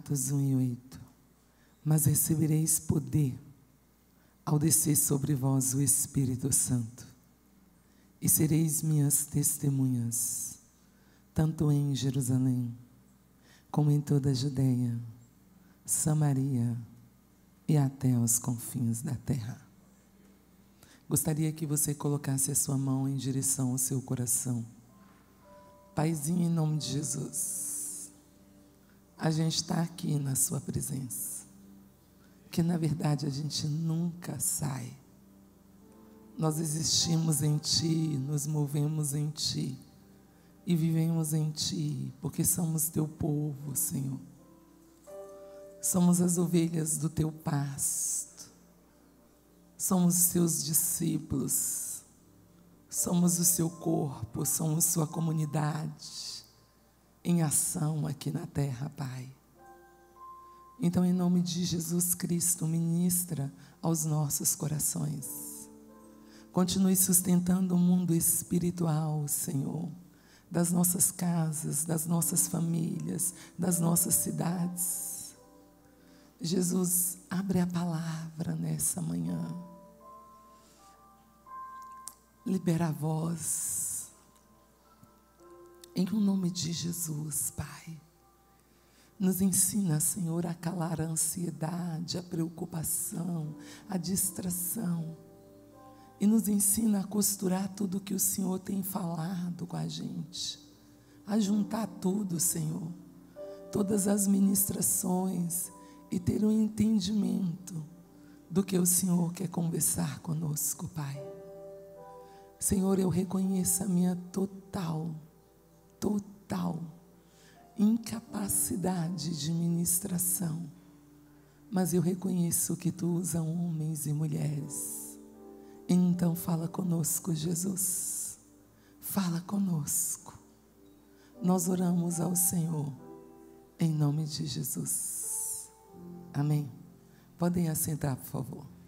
Atos 1:8. Mas recebereis poder ao descer sobre vós o Espírito Santo, e sereis minhas testemunhas, tanto em Jerusalém, como em toda a Judeia, Samaria e até os confins da terra. Gostaria que você colocasse a sua mão em direção ao seu coração. Paizinho, em nome de Jesus, a gente está aqui na sua presença, que na verdade a gente nunca sai. Nós existimos em Ti, nos movemos em Ti e vivemos em Ti, porque somos Teu povo, Senhor. Somos as ovelhas do Teu pasto, somos os Teus discípulos, somos o Seu corpo, somos Sua comunidade em ação aqui na terra, Pai. Então, em nome de Jesus Cristo, ministra aos nossos corações. Continue sustentando o mundo espiritual, Senhor, das nossas casas, das nossas famílias, das nossas cidades. Jesus, abre a palavra nessa manhã. Libera a voz. Em nome de Jesus, Pai. Nos ensina, Senhor, a calar a ansiedade, a preocupação, a distração. E nos ensina a costurar tudo que o Senhor tem falado com a gente. A juntar tudo, Senhor. Todas as ministrações. E ter um entendimento do que o Senhor quer conversar conosco, Pai. Senhor, eu reconheço a minha total incapacidade de ministração. Mas eu reconheço que Tu usa homens e mulheres. Então fala conosco, Jesus. Fala conosco. Nós oramos ao Senhor, em nome de Jesus. Amém. Podem assentar, por favor.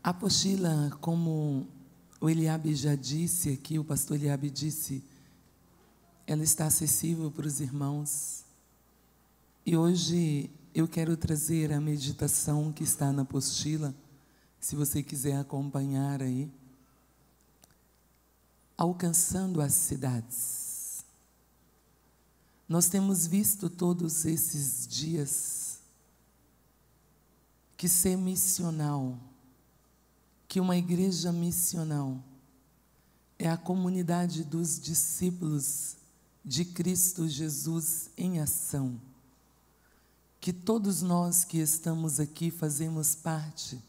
A apostila, como o Eliabe já disse aqui, o pastor Eliabe disse, ela está acessível para os irmãos. E hoje eu quero trazer a meditação que está na apostila, se você quiser acompanhar aí. Alcançando as cidades. Nós temos visto todos esses dias que ser missional, que uma igreja missional é a comunidade dos discípulos de Cristo Jesus em ação. Que todos nós que estamos aqui fazemos parte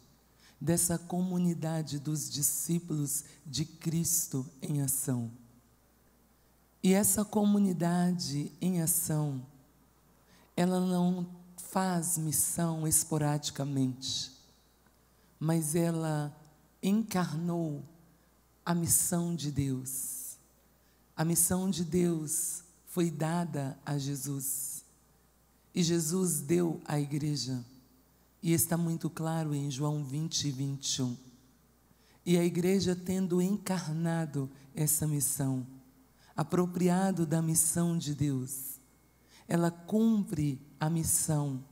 dessa comunidade dos discípulos de Cristo em ação. E essa comunidade em ação, ela não faz missão esporadicamente, mas ela encarnou a missão de Deus. A missão de Deus foi dada a Jesus. E Jesus deu à igreja. E está muito claro em João 20:21. E a igreja, tendo encarnado essa missão, apropriado da missão de Deus, ela cumpre a missão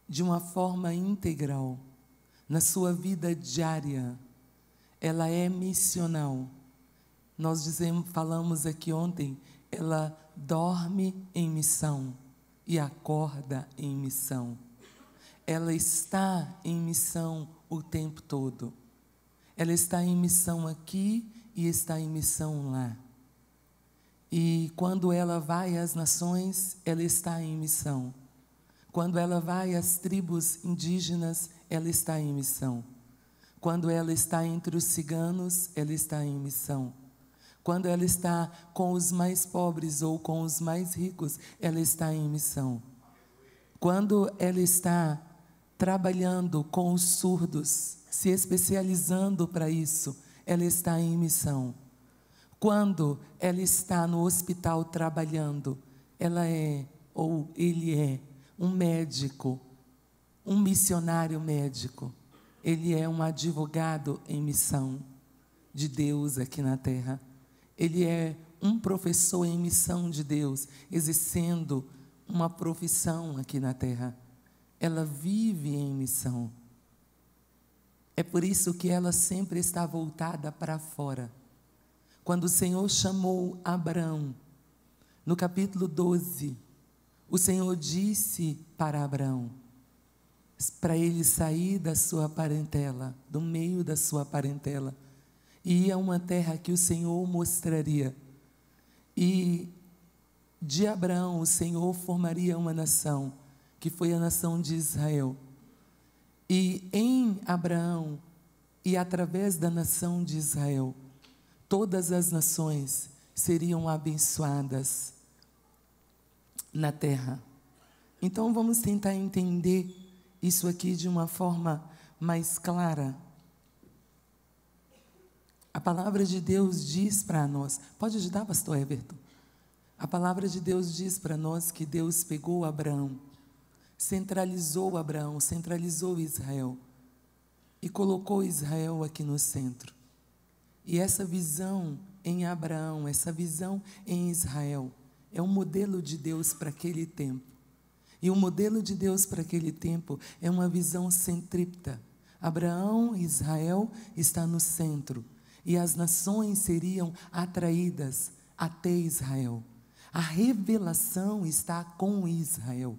de uma forma integral, na sua vida diária. Ela é missional. Nós falamos aqui ontem, ela dorme em missão e acorda em missão. Ela está em missão o tempo todo. Ela está em missão aqui e está em missão lá. E quando ela vai às nações, ela está em missão. Quando ela vai às tribos indígenas, ela está em missão. Quando ela está entre os ciganos, ela está em missão. Quando ela está com os mais pobres ou com os mais ricos, ela está em missão. Quando ela está trabalhando com os surdos, se especializando para isso, ela está em missão. Quando ela está no hospital trabalhando, ela é, ou ele é, um médico, um missionário médico. Ele é um advogado em missão. de Deus aqui na terra. Ele é um professor em missão de Deus, exercendo uma profissão aqui na terra. Ela vive em missão. É por isso que ela sempre está voltada para fora. Quando o Senhor chamou Abraão, no capítulo 12, o Senhor disse para Abraão, para ele sair da sua parentela, do meio da sua parentela, e ir a uma terra que o Senhor mostraria. E de Abraão o Senhor formaria uma nação, que foi a nação de Israel. E em Abraão, e através da nação de Israel, todas as nações seriam abençoadas na terra. Então vamos tentar entender isso aqui de uma forma mais clara. A palavra de Deus diz para nós, pode ajudar, pastor Everton? A palavra de Deus diz para nós que Deus pegou Abraão, centralizou Abraão, centralizou Israel e colocou Israel aqui no centro. E essa visão em Abraão, essa visão em Israel, é um modelo de Deus para aquele tempo. E o modelo de Deus para aquele tempo é uma visão centrípeta. Abraão, Israel, está no centro. E as nações seriam atraídas até Israel. A revelação está com Israel.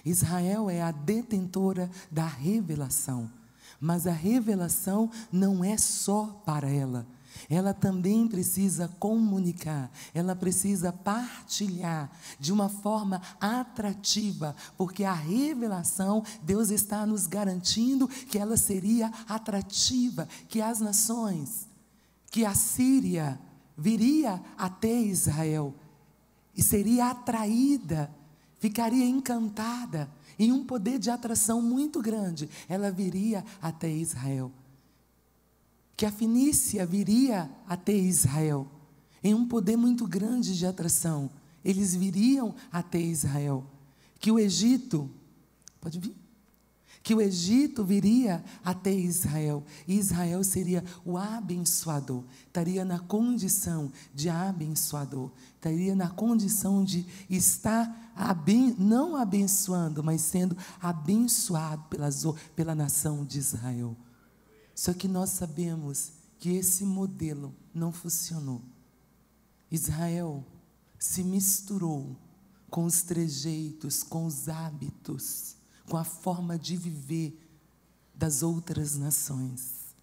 Israel é a detentora da revelação. Mas a revelação não é só para ela. Ela também precisa comunicar, ela precisa partilhar de uma forma atrativa, porque a revelação, Deus está nos garantindo que ela seria atrativa, que as nações, que a Síria viria até Israel e seria atraída, ficaria encantada, em um poder de atração muito grande, ela viria até Israel. Que a Fenícia viria até Israel, em um poder muito grande de atração, eles viriam até Israel. Que o Egito, pode vir? Que o Egito viria até Israel, e Israel seria o abençoador, estaria na condição de abençoador, estaria na condição de estar, não abençoando, mas sendo abençoado pela nação de Israel. Só que nós sabemos que esse modelo não funcionou. Israel se misturou com os trejeitos, com os hábitos, com a forma de viver das outras nações.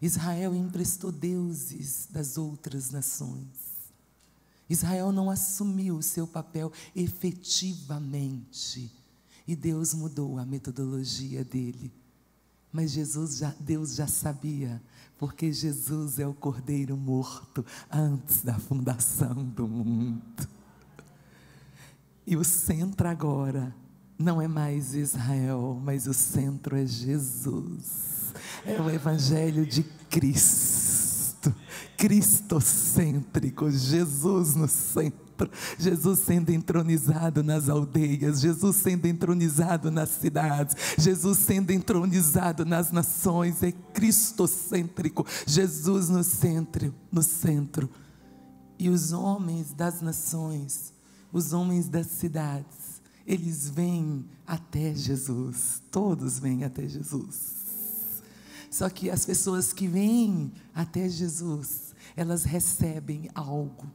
Israel emprestou deuses das outras nações. Israel não assumiu o seu papel efetivamente. E Deus mudou a metodologia dele. Mas Deus já sabia, porque Jesus é o Cordeiro morto antes da fundação do mundo. E o centro agora não é mais Israel, mas o centro é Jesus. É o Evangelho de Cristo, cristocêntrico, Jesus no centro. Jesus sendo entronizado nas aldeias, Jesus sendo entronizado nas cidades, Jesus sendo entronizado nas nações, é cristocêntrico, Jesus no centro. E os homens das nações, os homens das cidades, eles vêm até Jesus, todos vêm até Jesus. Só que as pessoas que vêm até Jesus, elas recebem algo.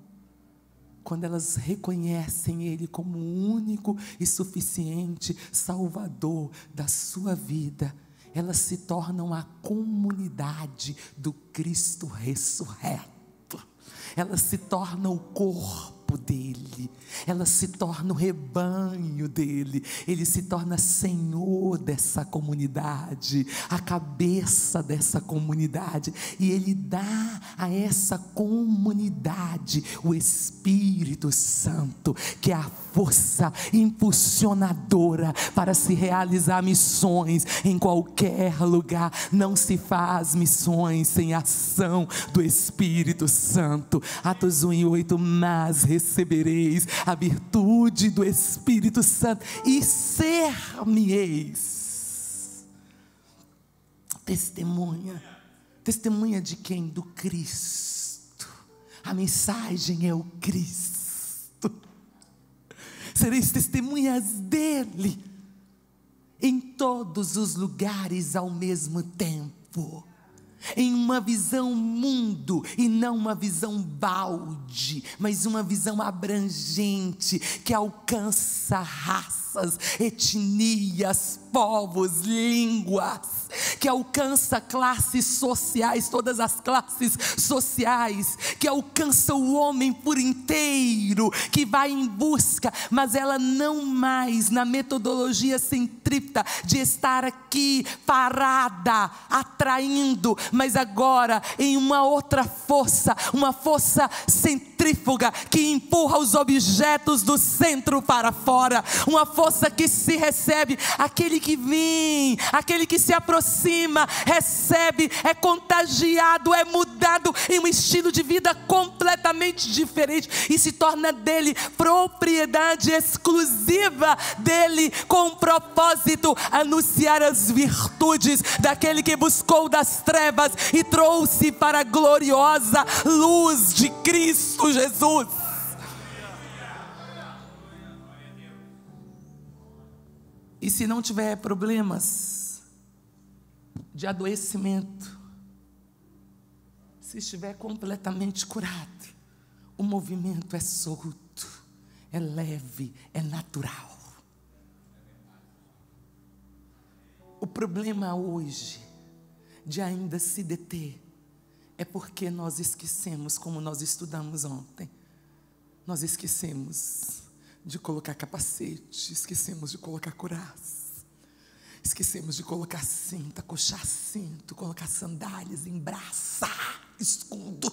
Quando elas reconhecem Ele como o único e suficiente Salvador da sua vida, elas se tornam a comunidade do Cristo ressurreto. Elas se tornam o corpo dele, ela se torna o rebanho dele, ele se torna senhor dessa comunidade, a cabeça dessa comunidade, e ele dá a essa comunidade o Espírito Santo, que é a força impulsionadora para se realizar missões em qualquer lugar. Não se faz missões sem a ação do Espírito Santo. Atos 1:8, mas recebereis a virtude do Espírito Santo e ser-me-eis testemunha Testemunha de quem? Do Cristo. A mensagem é o Cristo. Sereis testemunhas dele em todos os lugares ao mesmo tempo, em uma visão mundo, e não uma visão balde, mas uma visão abrangente, que alcança raças, etnias, povos, línguas, que alcança classes sociais, todas as classes sociais, que alcança o homem por inteiro, que vai em busca, mas ela não mais na metodologia centrípeta de estar aqui parada, atraindo, mas agora em uma outra força, uma força centrífuga que empurra os objetos do centro para fora, uma força que se recebe, aquele que vem, aquele que se aproxima, recebe, é contagiado, é mudado em um estilo de vida completamente diferente e se torna dele, propriedade exclusiva dele, com o propósito anunciar as virtudes daquele que buscou das trevas e trouxe para a gloriosa luz de Cristo Jesus. E se não tiver problemas de adoecimento, se estiver completamente curado, o movimento é solto, é leve, é natural. O problema hoje de ainda se deter é porque nós esquecemos, como nós estudamos ontem, nós esquecemos de colocar capacete, esquecemos de colocar couraça, esquecemos de colocar cinto, acochar cinto, colocar sandálias, embraçar escudo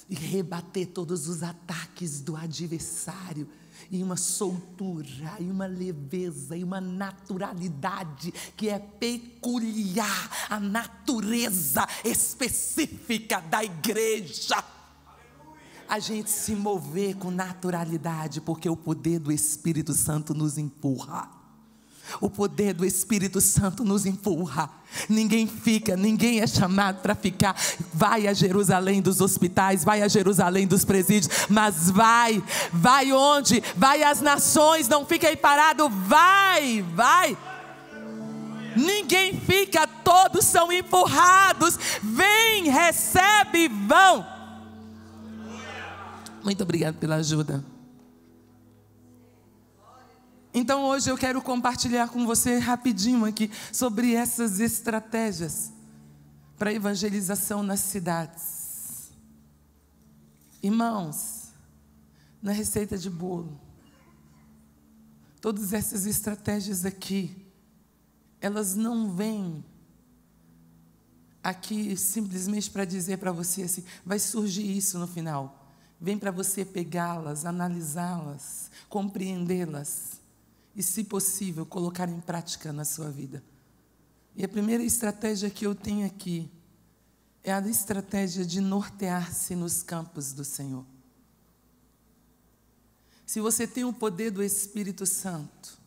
e rebater todos os ataques do adversário e uma soltura, e uma leveza, e uma naturalidade que é peculiar à natureza específica da igreja. A gente se mover com naturalidade, porque o poder do Espírito Santo nos empurra. O poder do Espírito Santo nos empurra. Ninguém fica, ninguém é chamado para ficar. Vai a Jerusalém dos hospitais, vai a Jerusalém dos presídios, mas vai onde? Vai às nações, não fica aí parado, vai. Ninguém fica, todos são empurrados. Vem, recebe, vão. Muito obrigado pela ajuda. Então hoje eu quero compartilhar com você rapidinho aqui sobre essas estratégias para evangelização nas cidades. Irmãos, na receita de bolo, todas essas estratégias aqui, elas não vêm aqui simplesmente para dizer para você assim, vai surgir isso no final. Vem para você pegá-las, analisá-las, compreendê-las e, se possível, colocar em prática na sua vida. E a primeira estratégia que eu tenho aqui é a estratégia de nortear-se nos campos do Senhor. Se você tem o poder do Espírito Santo,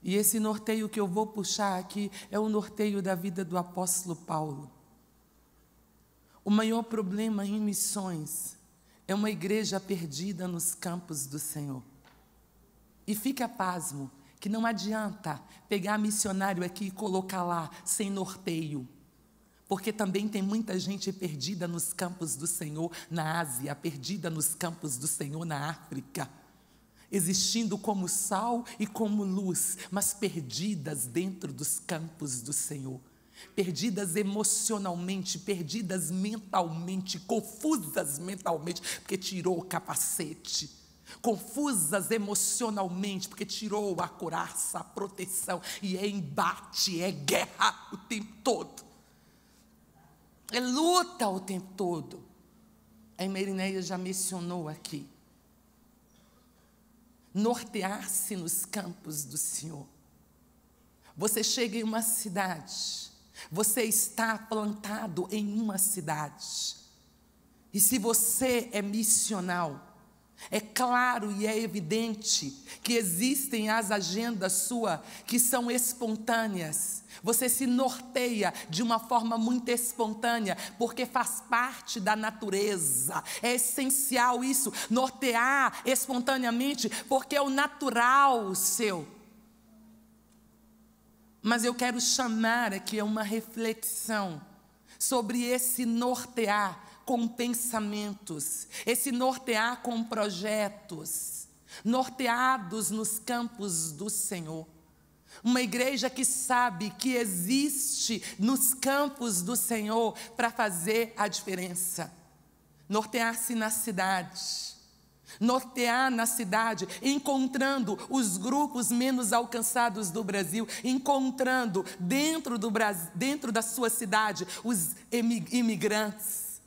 e esse norteio que eu vou puxar aqui é o norteio da vida do apóstolo Paulo. O maior problema em missões é uma igreja perdida nos campos do Senhor. E fica pasmo, que não adianta pegar missionário aqui e colocar lá, sem norteio. Porque também tem muita gente perdida nos campos do Senhor na Ásia, perdida nos campos do Senhor na África. Existindo como sal e como luz, mas perdidas dentro dos campos do Senhor. Perdidas emocionalmente, perdidas mentalmente, confusas mentalmente, porque tirou o capacete, confusas emocionalmente, porque tirou a couraça, a proteção, e é embate, é guerra o tempo todo, é luta o tempo todo. A Merinéia já mencionou aqui, nortear-se nos campos do Senhor. Você chega em uma cidade, você está plantado em uma cidade, e se você é missional, É claro e é evidente que existem as agendas suas que são espontâneas. Você se norteia de uma forma muito espontânea, porque faz parte da natureza. É essencial isso, nortear espontaneamente, porque é o natural seu. Mas eu quero chamar aqui a uma reflexão sobre esse nortear com pensamentos, esse nortear com projetos, norteados nos campos do Senhor. Uma igreja que sabe que existe nos campos do Senhor para fazer a diferença. Nortear-se na cidade. Nortear na cidade, encontrando os grupos menos alcançados do Brasil, encontrando dentro da sua cidade os imigrantes.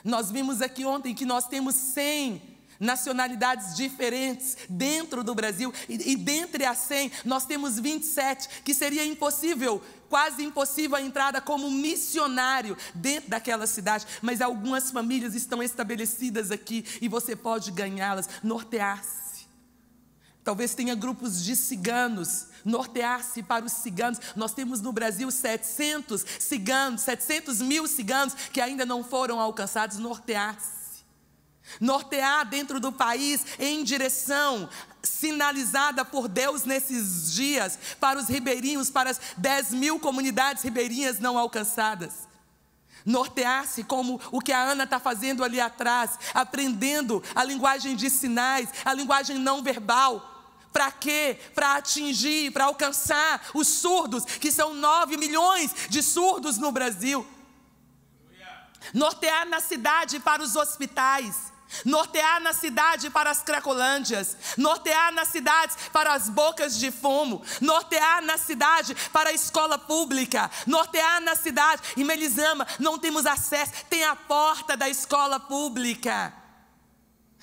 Nós vimos aqui ontem que nós temos 100 nacionalidades diferentes dentro do Brasil, e dentre as 100 nós temos 27, que seria impossível, quase impossível a entrada como missionário dentro daquela cidade, mas algumas famílias estão estabelecidas aqui e você pode ganhá-las, nortear-se. Talvez tenha grupos de ciganos, nortear-se para os ciganos. Nós temos no Brasil 700 ciganos, 700 mil ciganos que ainda não foram alcançados, nortear-se. Nortear dentro do país em direção sinalizada por Deus nesses dias para os ribeirinhos, para as 10 mil comunidades ribeirinhas não alcançadas. Nortear-se como o que a Ana está fazendo ali atrás, aprendendo a linguagem de sinais, a linguagem não verbal. Para quê? Para atingir, para alcançar os surdos, que são 9 milhões de surdos no Brasil. Nortear na cidade para os hospitais. Nortear na cidade para as cracolândias, nortear nas cidades para as bocas de fumo, nortear na cidade para a escola pública, nortear na cidade. Em Melisama não temos acesso, tem a porta da escola pública.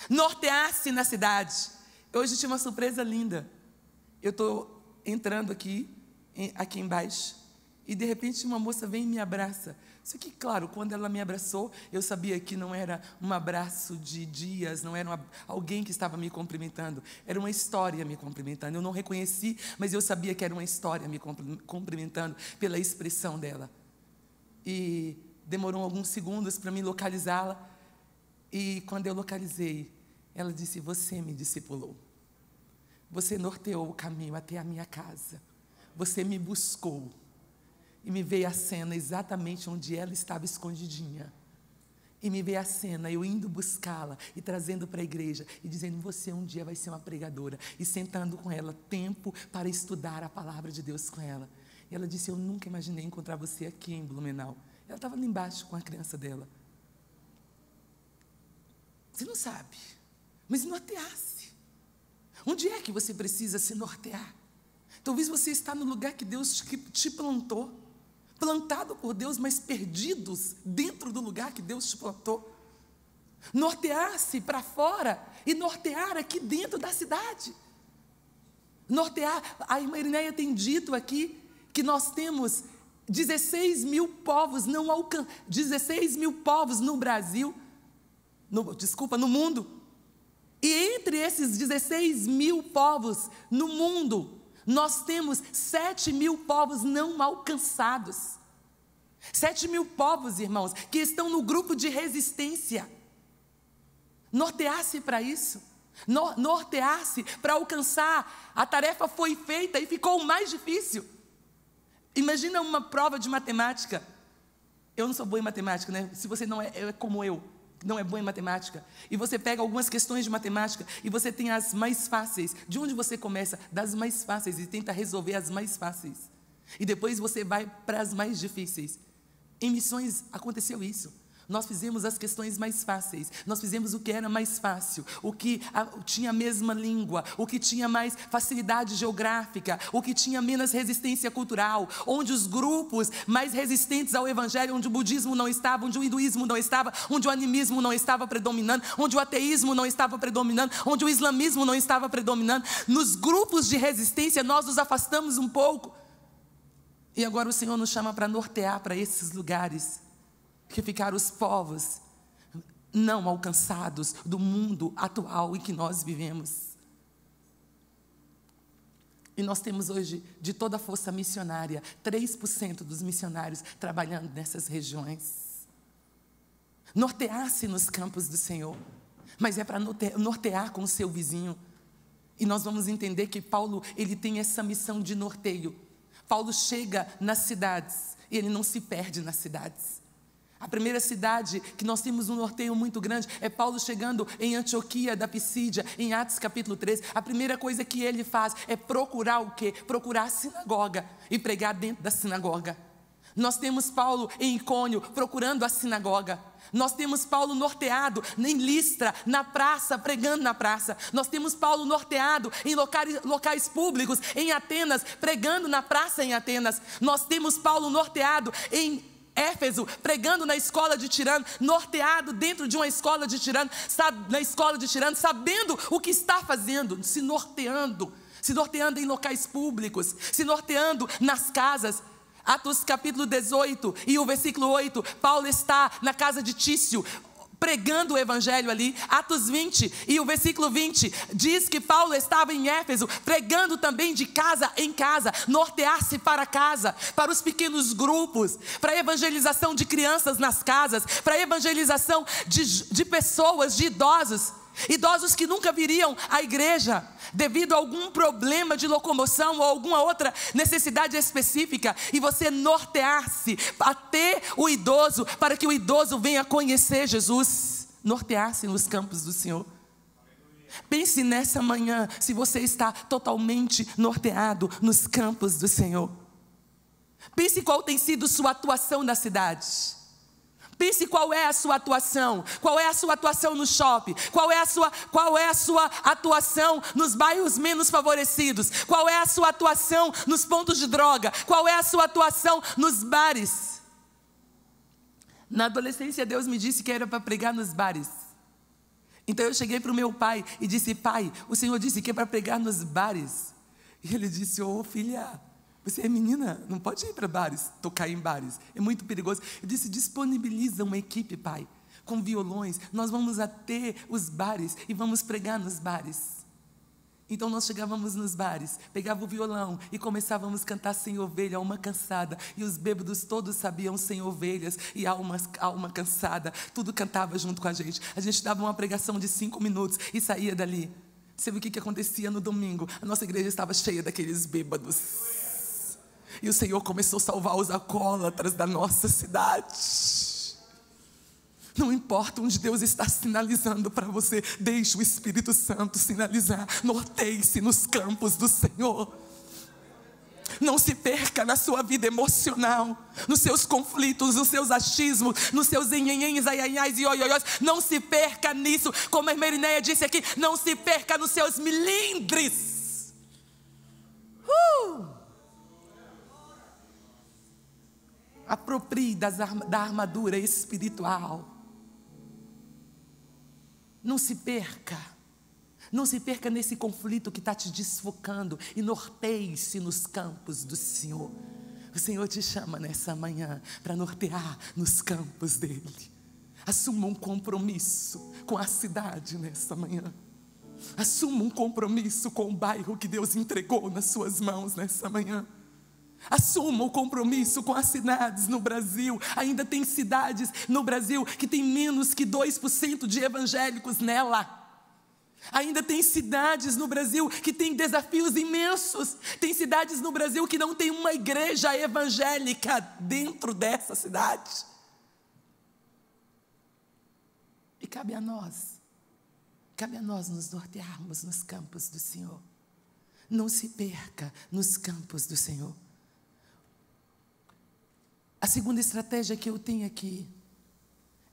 Nortear-se na cidade. Hoje tinha uma surpresa linda. Eu estou entrando aqui embaixo, e de repente uma moça vem e me abraça. Só que, claro, quando ela me abraçou, eu sabia que não era um abraço de dias, não era alguém que estava me cumprimentando, era uma história me cumprimentando. Eu não reconheci, mas eu sabia que era uma história me cumprimentando pela expressão dela. E demorou alguns segundos para me localizá-la, e quando eu localizei, ela disse: você me discipulou, você norteou o caminho até a minha casa, você me buscou. E me veio a cena exatamente onde ela estava escondidinha. E me veio a cena, eu indo buscá-la e trazendo para a igreja e dizendo: você um dia vai ser uma pregadora. E sentando com ela, tempo para estudar a palavra de Deus com ela. E ela disse: eu nunca imaginei encontrar você aqui em Blumenau. Ela estava ali embaixo com a criança dela. Você não sabe, mas nortear-se. Onde é que você precisa se nortear? Talvez você está no lugar que Deus te plantou. Plantado por Deus, mas perdidos dentro do lugar que Deus te plantou. Nortear-se para fora e nortear aqui dentro da cidade. Nortear, a irmã Irineia tem dito aqui que nós temos 16 mil povos 16 mil povos no Brasil, no mundo. E entre esses 16 mil povos no mundo, nós temos 7 mil povos não alcançados. 7 mil povos, irmãos, que estão no grupo de resistência. Nortear-se para isso. Nortear-se para alcançar. A tarefa foi feita e ficou mais difícil. Imagina uma prova de matemática. Eu não sou boa em matemática, né? Se você não é como eu, não é bom em matemática, e você pega algumas questões de matemática, e você tem as mais fáceis. De onde você começa? Das mais fáceis, e tenta resolver as mais fáceis. E depois você vai para as mais difíceis. Em missões aconteceu isso. Nós fizemos as questões mais fáceis, nós fizemos o que era mais fácil, o que tinha a mesma língua, o que tinha mais facilidade geográfica, o que tinha menos resistência cultural, onde os grupos mais resistentes ao evangelho, onde o budismo não estava, onde o hinduísmo não estava, onde o animismo não estava predominando, onde o ateísmo não estava predominando, onde o islamismo não estava predominando, nos grupos de resistência nós nos afastamos um pouco. E agora o Senhor nos chama para nortear para esses lugares que ficaram os povos não alcançados do mundo atual em que nós vivemos. E nós temos hoje, de toda a força missionária, 3% dos missionários trabalhando nessas regiões. Nortear-se nos campos do Senhor, mas é para nortear com o seu vizinho. E nós vamos entender que Paulo, ele tem essa missão de norteio. Paulo chega nas cidades e ele não se perde nas cidades. A primeira cidade que nós temos um norteio muito grande é Paulo chegando em Antioquia da Pisídia, em Atos capítulo 3. A primeira coisa que ele faz é procurar o quê? Procurar a sinagoga e pregar dentro da sinagoga. Nós temos Paulo em Icônio procurando a sinagoga. Nós temos Paulo norteado em Listra, na praça, pregando na praça. Nós temos Paulo norteado em locais públicos, em Atenas, pregando na praça em Atenas. Nós temos Paulo norteado em Éfeso, pregando na escola de Tirano, norteado dentro de uma escola de Tirano, sabendo o que está fazendo, se norteando em locais públicos, se norteando nas casas. Atos capítulo 18 e o versículo 8, Paulo está na casa de Tício, pregando o evangelho ali. Atos 20 e o versículo 20 diz que Paulo estava em Éfeso, pregando também de casa em casa, nortear-se para casa, para os pequenos grupos, para a evangelização de crianças nas casas, para a evangelização de pessoas, de idosos que nunca viriam à igreja, devido a algum problema de locomoção ou alguma outra necessidade específica, e você nortear-se até o idoso, para que o idoso venha conhecer Jesus, nortear-se nos campos do Senhor. Pense nessa manhã, se você está totalmente norteado nos campos do Senhor. Pense qual tem sido sua atuação na cidade. Pense qual é a sua atuação. Qual é a sua atuação no shopping? Qual é a sua atuação nos bairros menos favorecidos? Qual é a sua atuação nos pontos de droga? Qual é a sua atuação nos bares? Na adolescência, Deus me disse que era para pregar nos bares. Então eu cheguei para o meu pai e disse: pai, o Senhor disse que é para pregar nos bares. E ele disse: ô filha, você é menina, não pode ir para bares, tocar em bares, é muito perigoso. Eu disse: disponibiliza uma equipe, pai, com violões, nós vamos até os bares e vamos pregar nos bares. Então nós chegávamos nos bares, pegava o violão e começávamos a cantar Sem Ovelha, Alma Cansada. E os bêbados todos sabiam Sem Ovelhas e alma Cansada, tudo cantava junto com a gente. A gente dava uma pregação de 5 minutos e saía dali. Sabe o que acontecia no domingo? A nossa igreja estava cheia daqueles bêbados. E o Senhor começou a salvar os alcoólatras da nossa cidade. Não importa onde Deus está sinalizando para você, deixe o Espírito Santo sinalizar. Norteie-se nos campos do Senhor. Não se perca na sua vida emocional, nos seus conflitos, nos seus achismos, nos seus enhenhenhes, aiaiais e oioiós. Não se perca nisso, como a irmã Irineia disse aqui, não se perca nos seus milindres. Aproprie da armadura espiritual. Não se perca. Não se perca nesse conflito que está te desfocando. E norteie-se nos campos do Senhor. O Senhor te chama nessa manhã para nortear nos campos dEle. Assuma um compromisso com a cidade nessa manhã. Assuma um compromisso com o bairro que Deus entregou nas suas mãos nessa manhã. Assuma o compromisso com as cidades no Brasil. Ainda tem cidades no Brasil que tem menos que 2% de evangélicos nela. Ainda tem cidades no Brasil que tem desafios imensos. Tem cidades no Brasil que não tem uma igreja evangélica dentro dessa cidade. E cabe a nós nos nortearmos nos campos do Senhor. Não se perca nos campos do Senhor. A segunda estratégia que eu tenho aqui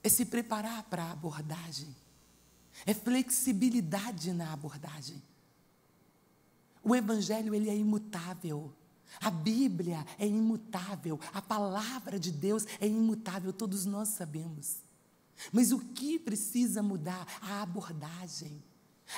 é se preparar para a abordagem. É flexibilidade na abordagem. O Evangelho, ele é imutável. A Bíblia é imutável. A palavra de Deus é imutável. Todos nós sabemos. Mas o que precisa mudar? A abordagem.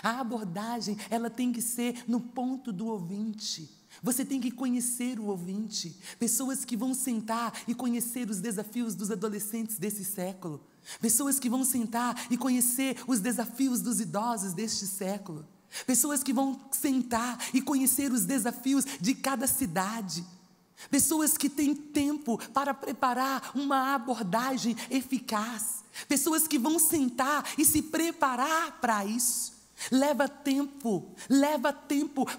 A abordagem, ela tem que ser no ponto do ouvinte. Você tem que conhecer o ouvinte. Pessoas que vão sentar e conhecer os desafios dos adolescentes desse século. Pessoas que vão sentar e conhecer os desafios dos idosos deste século. Pessoas que vão sentar e conhecer os desafios de cada cidade. Pessoas que têm tempo para preparar uma abordagem eficaz. Pessoas que vão sentar e se preparar para isso. Leva tempo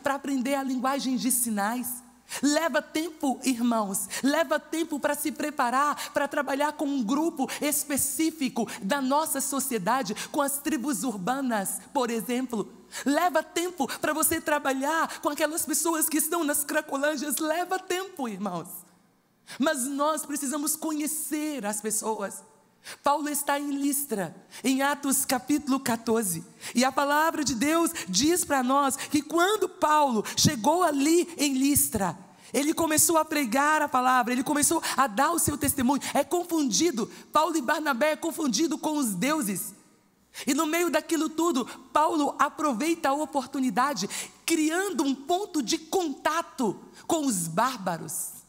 para aprender a linguagem de sinais. Leva tempo, irmãos, leva tempo para se preparar, para trabalhar com um grupo específico da nossa sociedade, com as tribos urbanas, por exemplo. Leva tempo para você trabalhar com aquelas pessoas que estão nas cracolândias, leva tempo, irmãos. Mas nós precisamos conhecer as pessoas. Paulo está em Listra, em Atos capítulo 14, e a palavra de Deus diz para nós que quando Paulo chegou ali em Listra, ele começou a pregar a palavra, ele começou a dar o seu testemunho. Paulo e Barnabé é confundido com os deuses, e no meio daquilo tudo, Paulo aproveita a oportunidade, criando um ponto de contato com os bárbaros.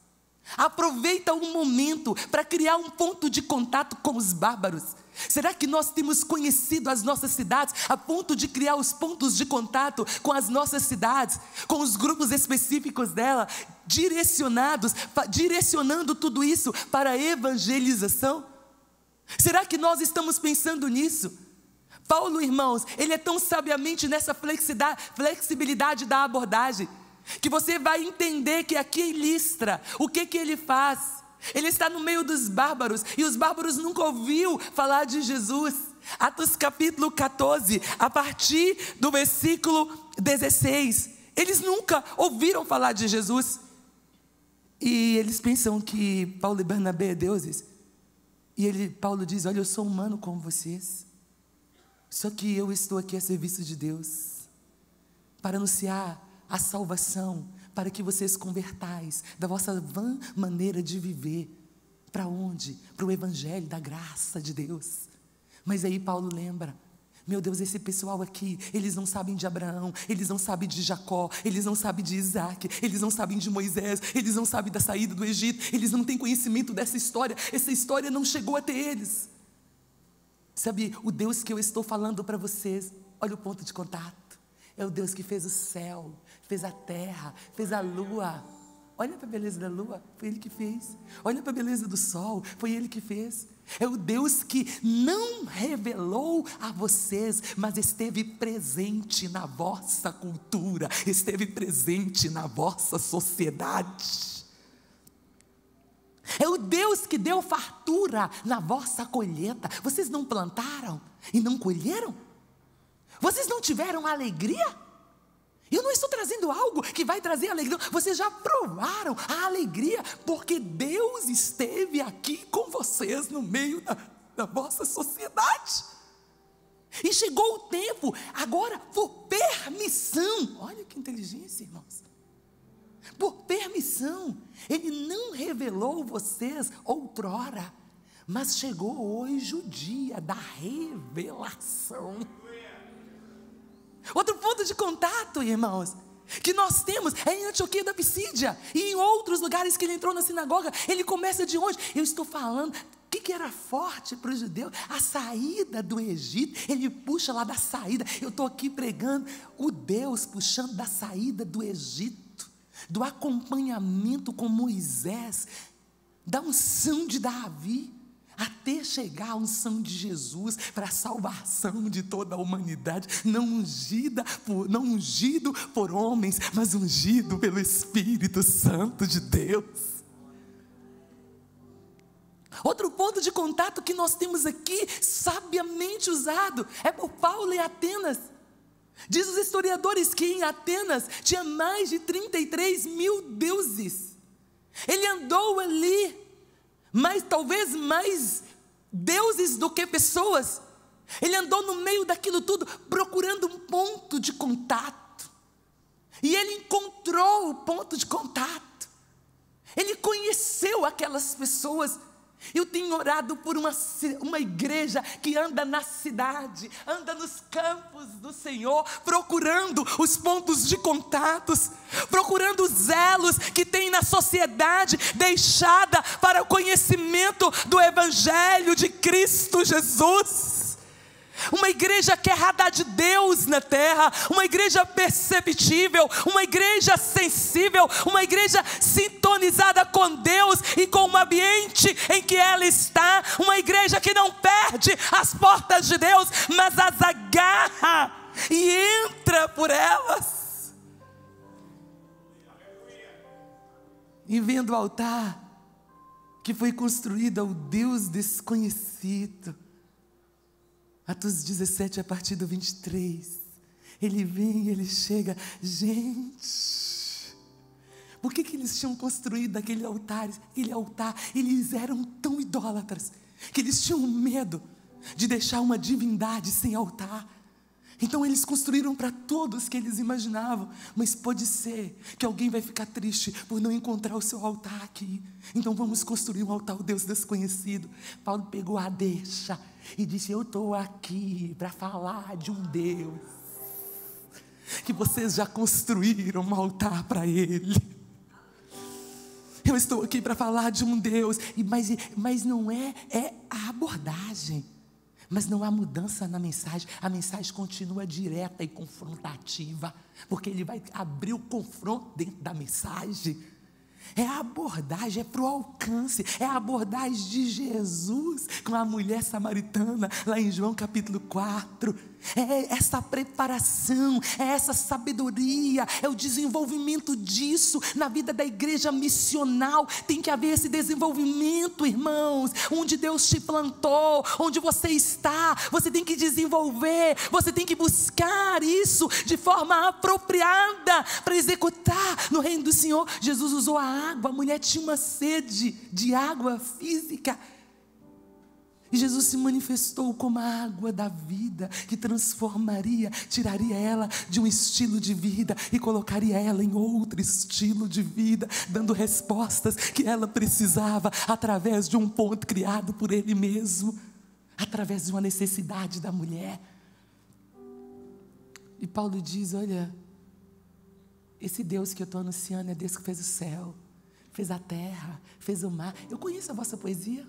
Aproveita o momento para criar um ponto de contato com os bárbaros. Será que nós temos conhecido as nossas cidades a ponto de criar os pontos de contato com as nossas cidades, com os grupos específicos dela, direcionando tudo isso para a evangelização? Será que nós estamos pensando nisso? Paulo, irmãos, ele é tão sabiamente nessa flexibilidade da abordagem, que você vai entender que aqui em Listra, o que ele faz? Ele está no meio dos bárbaros, e os bárbaros nunca ouviram falar de Jesus. Atos capítulo 14, a partir do versículo 16, eles nunca ouviram falar de Jesus, e eles pensam que Paulo e Barnabé é deuses, e Paulo diz: olha, eu sou humano como vocês, só que eu estou aqui a serviço de Deus, para anunciar a salvação, para que vocês convertais da vossa vã maneira de viver. Para onde? Para o evangelho da graça de Deus. Mas aí Paulo lembra: meu Deus, esse pessoal aqui, eles não sabem de Abraão, eles não sabem de Jacó, eles não sabem de Isaac, eles não sabem de Moisés, eles não sabem da saída do Egito, eles não têm conhecimento dessa história, essa história não chegou até eles. Sabe, o Deus que eu estou falando para vocês, olha o ponto de contato, é o Deus que fez o céu, fez a terra, fez a lua. Olha para a beleza da lua, foi Ele que fez. Olha para a beleza do sol, foi Ele que fez. É o Deus que não revelou a vocês, mas esteve presente na vossa cultura, esteve presente na vossa sociedade. É o Deus que deu fartura na vossa colheita. Vocês não plantaram e não colheram? Vocês não tiveram alegria? Eu não estou trazendo algo que vai trazer alegria. Vocês já provaram a alegria, porque Deus esteve aqui com vocês no meio da vossa sociedade. E chegou o tempo, agora, por permissão. Olha que inteligência, irmãos. Por permissão, Ele não revelou vocês outrora, mas chegou hoje o dia da revelação. Outro ponto de contato, irmãos, que nós temos é em Antioquia da Pisídia e em outros lugares que ele entrou na sinagoga. Ele começa de onde? Eu estou falando, o que era forte para os judeus? A saída do Egito. Ele puxa lá da saída. Eu estou aqui pregando o Deus puxando da saída do Egito, do acompanhamento com Moisés, da unção de Davi, até chegar a unção de Jesus para a salvação de toda a humanidade, não ungido por homens, mas ungido pelo Espírito Santo de Deus. Outro ponto de contato que nós temos aqui, sabiamente usado, é por Paulo em Atenas. Diz os historiadores que em Atenas tinha mais de 33 mil deuses. Ele andou ali, mas talvez mais deuses do que pessoas. Ele andou no meio daquilo tudo, procurando um ponto de contato, e ele encontrou o ponto de contato. Ele conheceu aquelas pessoas, Eu tenho orado por uma igreja que anda na cidade, anda nos campos do Senhor, procurando os pontos de contatos, procurando os elos que tem na sociedade deixada para o conhecimento do Evangelho de Cristo Jesus. Uma igreja que é radar de Deus na terra, uma igreja perceptível, uma igreja sensível, uma igreja sintonizada com Deus e com o ambiente em que ela está, uma igreja que não perde as portas de Deus, mas as agarra e entra por elas. E vendo o altar que foi construído ao Deus desconhecido, Atos 17, a partir do 23, ele vem, ele chega, gente, por que eles tinham construído aquele altar, eles eram tão idólatras, que eles tinham medo de deixar uma divindade sem altar. Então eles construíram para todos que eles imaginavam, mas pode ser que alguém vai ficar triste por não encontrar o seu altar aqui, então vamos construir um altar ao Deus desconhecido. Paulo pegou a deixa e disse: eu estou aqui para falar de um Deus que vocês já construíram um altar para Ele. Eu estou aqui para falar de um Deus, mas não é a abordagem. Mas não há mudança na mensagem, a mensagem continua direta e confrontativa, porque ele vai abrir o confronto dentro da mensagem. É a abordagem, é para o alcance, é a abordagem de Jesus com a mulher samaritana, lá em João capítulo 4. É essa preparação, é essa sabedoria, é o desenvolvimento disso na vida da igreja missional. Tem que haver esse desenvolvimento, irmãos. Onde Deus te plantou, onde você está, você tem que desenvolver, você tem que buscar isso de forma apropriada para executar no reino do Senhor. Jesus usou a água, a mulher tinha uma sede de água física, e Jesus se manifestou como a água da vida, que transformaria, tiraria ela de um estilo de vida e colocaria ela em outro estilo de vida, dando respostas que ela precisava através de um ponto criado por Ele mesmo, através de uma necessidade da mulher. E Paulo diz: olha, esse Deus que eu estou anunciando é Deus que fez o céu, fez a terra, fez o mar. Eu conheço a vossa poesia.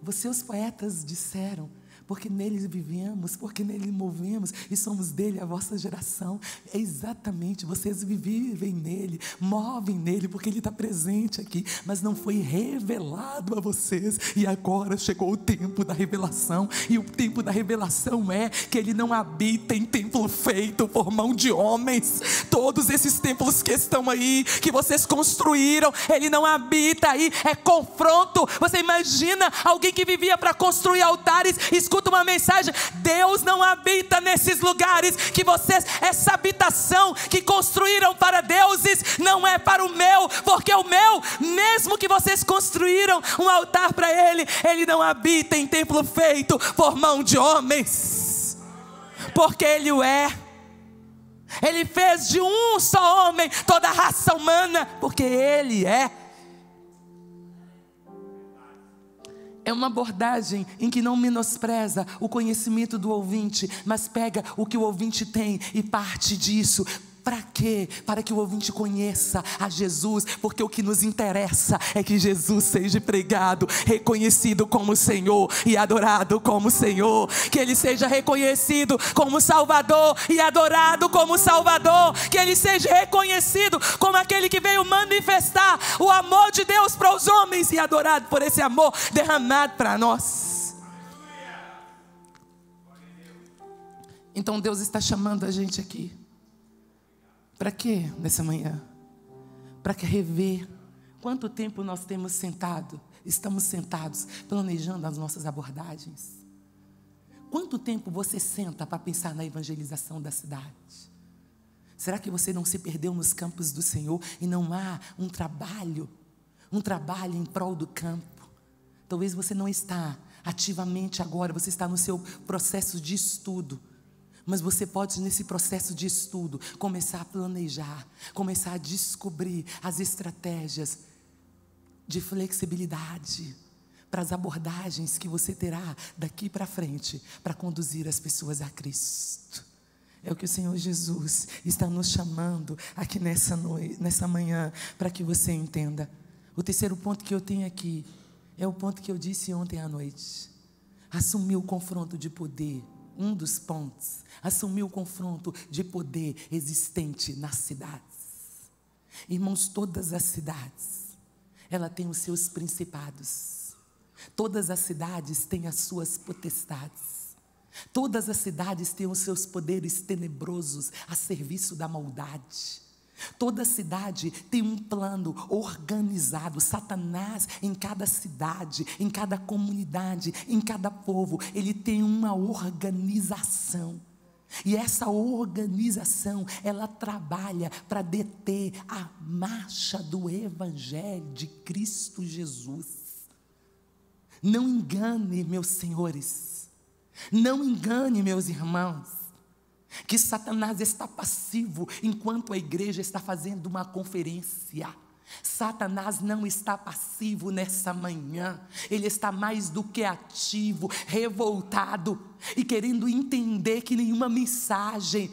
Vocês, poetas, disseram: porque nele vivemos, porque nele movemos e somos dele a vossa geração. É exatamente, vocês vivem nele, movem nele, porque ele está presente aqui, mas não foi revelado a vocês. E agora chegou o tempo da revelação, e o tempo da revelação é que ele não habita em templo feito por mão de homens. Todos esses templos que estão aí, que vocês construíram, ele não habita aí. É confronto. Você imagina alguém que vivia para construir altares, escuta uma mensagem: Deus não habita nesses lugares que vocês, essa habitação que construíram para deuses, não é para o meu, porque o meu, mesmo que vocês construíram um altar para Ele, Ele não habita em templo feito por mão de homens, porque Ele o é. Ele fez de um só homem toda a raça humana, porque Ele é. É uma abordagem em que não menospreza o conhecimento do ouvinte, mas pega o que o ouvinte tem e parte disso. Para quê? Para que o ouvinte conheça a Jesus, porque o que nos interessa é que Jesus seja pregado, reconhecido como Senhor e adorado como Senhor, que Ele seja reconhecido como Salvador e adorado como Salvador, que Ele seja reconhecido como aquele que veio manifestar o amor de Deus para os homens e adorado por esse amor derramado para nós. Então Deus está chamando a gente aqui. Para quê nessa manhã? Para rever quanto tempo nós estamos sentados planejando as nossas abordagens. Quanto tempo você senta para pensar na evangelização da cidade? Será que você não se perdeu nos campos do Senhor e não há um trabalho em prol do campo? Talvez você não está ativamente agora, você está no seu processo de estudo. Mas você pode, nesse processo de estudo, começar a planejar, começar a descobrir as estratégias de flexibilidade, para as abordagens que você terá daqui para frente, para conduzir as pessoas a Cristo. É o que o Senhor Jesus está nos chamando aqui nessa manhã, para que você entenda. O terceiro ponto que eu tenho aqui é o ponto que eu disse ontem à noite. Assumir o confronto de poder, um dos pontos. Assumir o confronto de poder existente nas cidades. Irmãos, todas as cidades, ela tem os seus principados. Todas as cidades têm as suas potestades. Todas as cidades têm os seus poderes tenebrosos a serviço da maldade. Toda cidade tem um plano organizado. Satanás, em cada cidade, em cada comunidade, em cada povo, ele tem uma organização. E essa organização, ela trabalha para deter a marcha do Evangelho de Cristo Jesus. Não engane, meus senhores. Não engane, meus irmãos, que Satanás está passivo enquanto a igreja está fazendo uma conferência. Satanás não está passivo nessa manhã. Ele está mais do que ativo, revoltado e querendo entender que nenhuma mensagem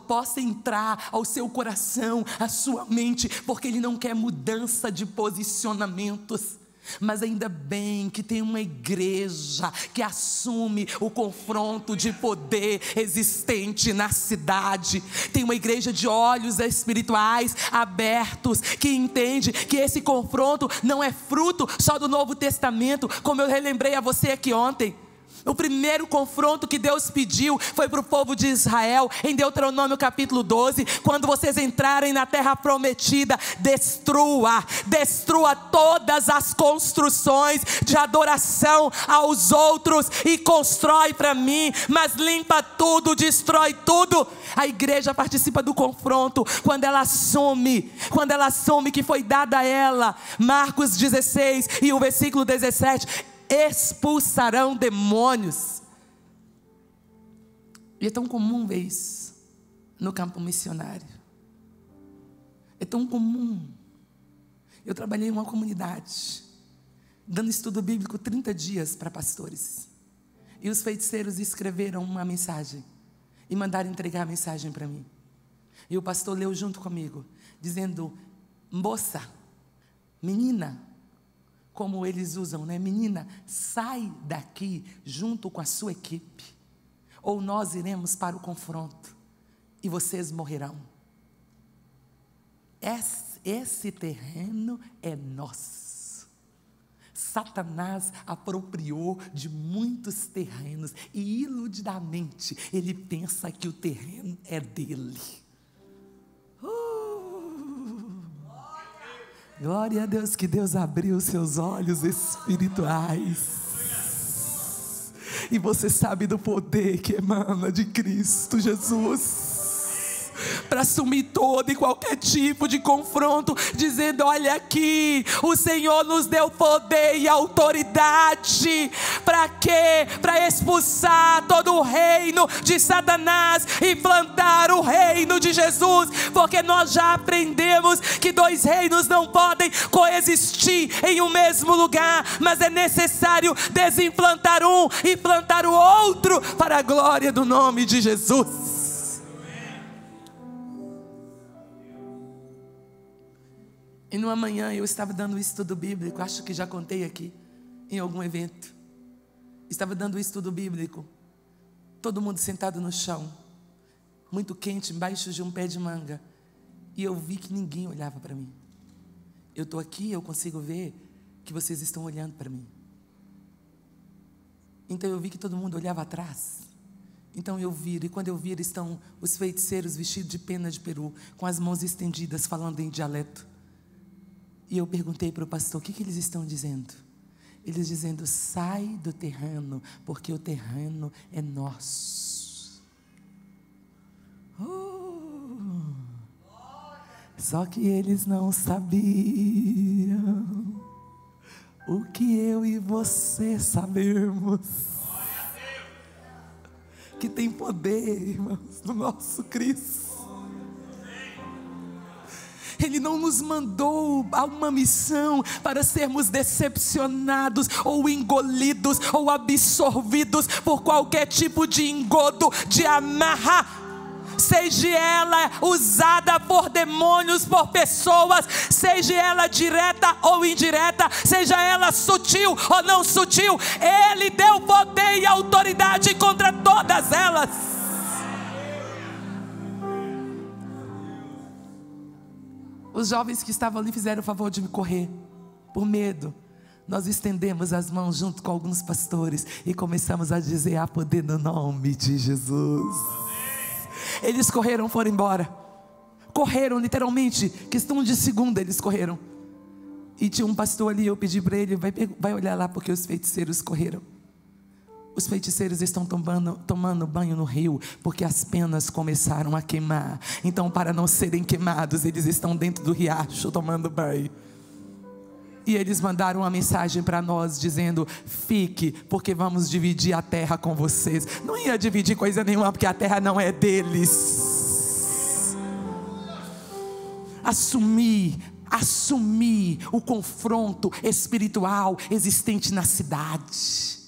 possa entrar ao seu coração, à sua mente, porque ele não quer mudança de posicionamentos. Mas ainda bem que tem uma igreja que assume o confronto de poder existente na cidade. Tem uma igreja de olhos espirituais abertos, que entende que esse confronto não é fruto só do Novo Testamento, como eu relembrei a você aqui ontem. O primeiro confronto que Deus pediu foi para o povo de Israel, em Deuteronômio capítulo 12, quando vocês entrarem na terra prometida, destrua todas as construções de adoração aos outros e constrói para mim, mas limpa tudo, destrói tudo. A igreja participa do confronto quando ela assume que foi dada a ela, Marcos 16 e o versículo 17, expulsarão demônios. E é tão comum ver isso no campo missionário. É tão comum. Eu trabalhei em uma comunidade, dando estudo bíblico 30 dias para pastores. E os feiticeiros escreveram uma mensagem e mandaram entregar a mensagem para mim. E o pastor leu junto comigo, dizendo: moça, menina, como eles usam, né? Menina, sai daqui junto com a sua equipe, ou nós iremos para o confronto e vocês morrerão. Esse terreno é nosso. Satanás apropriou de muitos terrenos e iludidamente ele pensa que o terreno é dele. Glória a Deus, que Deus abriu seus olhos espirituais. E você sabe do poder que emana de Cristo Jesus, para assumir todo e qualquer tipo de confronto, dizendo: olha aqui, o Senhor nos deu poder e autoridade. Para quê? Para expulsar todo o reino de Satanás e plantar o reino de Jesus, porque nós já aprendemos que dois reinos não podem coexistir em um mesmo lugar, mas é necessário desimplantar um e plantar o outro, para a glória do nome de Jesus. E numa manhã eu estava dando o estudo bíblico, acho que já contei aqui, em algum evento. Estava dando o estudo bíblico, todo mundo sentado no chão, muito quente, embaixo de um pé de manga. E eu vi que ninguém olhava para mim. Eu estou aqui, eu consigo ver que vocês estão olhando para mim. Então eu vi que todo mundo olhava atrás. Então eu viro, e quando eu viro estão os feiticeiros vestidos de pena de peru, com as mãos estendidas, falando em dialeto. E eu perguntei para o pastor: o que eles estão dizendo? Eles dizendo: sai do terreno, porque o terreno é nosso. Só que eles não sabiam o que eu e você sabemos, que tem poder, irmãos, no nosso Cristo. Ele não nos mandou a uma missão para sermos decepcionados, ou engolidos, ou absorvidos por qualquer tipo de engodo, de amarra, seja ela usada por demônios, por pessoas, seja ela direta ou indireta, seja ela sutil ou não sutil, Ele deu poder e autoridade contra todas elas. Os jovens que estavam ali fizeram o favor de me correr, por medo. Nós estendemos as mãos junto com alguns pastores e começamos a dizer: há poder no nome de Jesus. Eles correram, foram embora. Correram literalmente, questão de segundo eles correram. E tinha um pastor ali, eu pedi para ele: vai olhar lá, porque os feiticeiros correram. Os feiticeiros estão tomando banho no rio, porque as penas começaram a queimar. Então, para não serem queimados, eles estão dentro do riacho tomando banho. E eles mandaram uma mensagem para nós dizendo: fique, porque vamos dividir a terra com vocês. Não ia dividir coisa nenhuma, porque a terra não é deles. Assumir o confronto espiritual existente na cidade.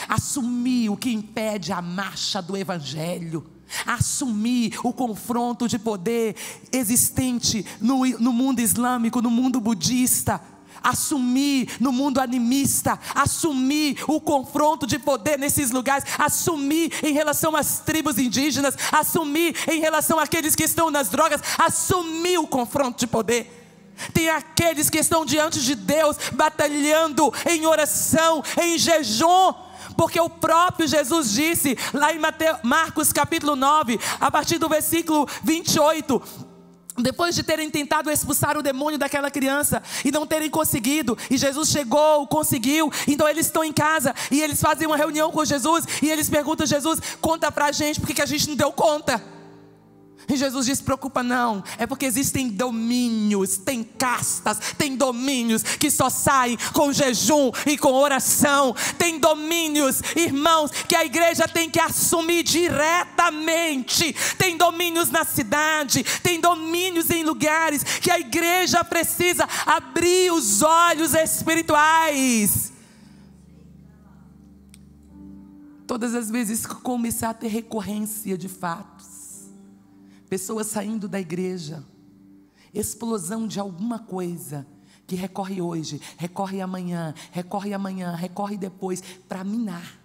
Assumir o que impede a marcha do evangelho. Assumir o confronto de poder existente no mundo islâmico, no mundo budista. Assumir no mundo animista, assumir o confronto de poder nesses lugares, assumir em relação às tribos indígenas, assumir em relação àqueles que estão nas drogas, assumir o confronto de poder. Tem aqueles que estão diante de Deus, batalhando em oração, em jejum, porque o próprio Jesus disse, lá em Marcos capítulo 9, a partir do versículo 28, depois de terem tentado expulsar o demônio daquela criança e não terem conseguido, e Jesus chegou, conseguiu, então eles estão em casa e eles fazem uma reunião com Jesus e eles perguntam: Jesus, conta pra gente por que a gente não deu conta. E Jesus diz: preocupa não, é porque existem domínios, tem castas, tem domínios que só saem com jejum e com oração. Tem domínios, irmãos, que a igreja tem que assumir diretamente. Tem domínios na cidade, tem domínios em lugares que a igreja precisa abrir os olhos espirituais. Todas as vezes que começar a ter recorrência de fatos, pessoas saindo da igreja, explosão de alguma coisa, que recorre hoje, recorre amanhã, recorre depois, para minar.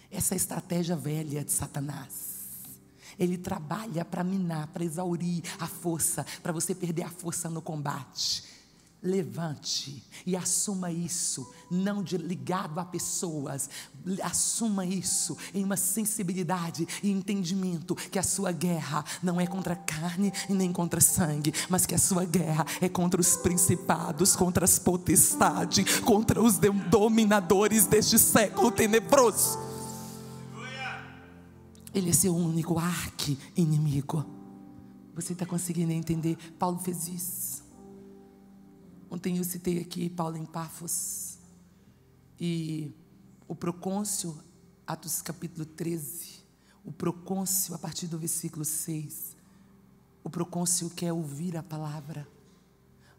Essa estratégia velha de Satanás. Ele trabalha para minar, para exaurir a força, para você perder a força no combate. Levante e assuma isso, não ligado a pessoas. Assuma isso em uma sensibilidade e entendimento que a sua guerra não é contra a carne e nem contra sangue, mas que a sua guerra é contra os principados, contra as potestades, contra os dominadores deste século tenebroso. Ele é seu único arqui-inimigo. Você está conseguindo entender? Paulo fez isso. Ontem eu citei aqui Paulo em Pafos, e o procônsul, Atos capítulo 13, o procônsul, a partir do versículo 6, o procônsul quer ouvir a palavra,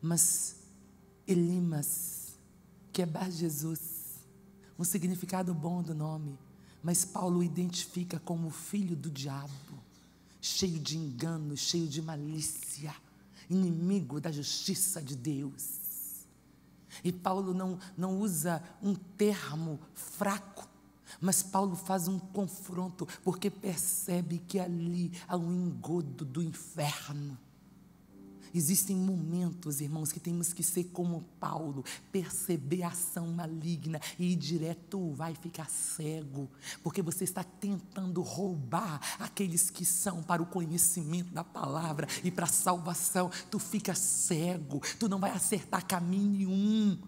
mas Elimas, que é Bar Jesus, um significado bom do nome, mas Paulo o identifica como filho do diabo, cheio de engano, cheio de malícia, inimigo da justiça de Deus. E Paulo não usa um termo fraco, mas Paulo faz um confronto, porque percebe que ali há um engodo do inferno. Existem momentos, irmãos, que temos que ser como Paulo, perceber a ação maligna e ir direto, vai ficar cego, porque você está tentando roubar aqueles que são para o conhecimento da palavra e para a salvação. Tu fica cego, tu não vai acertar caminho nenhum.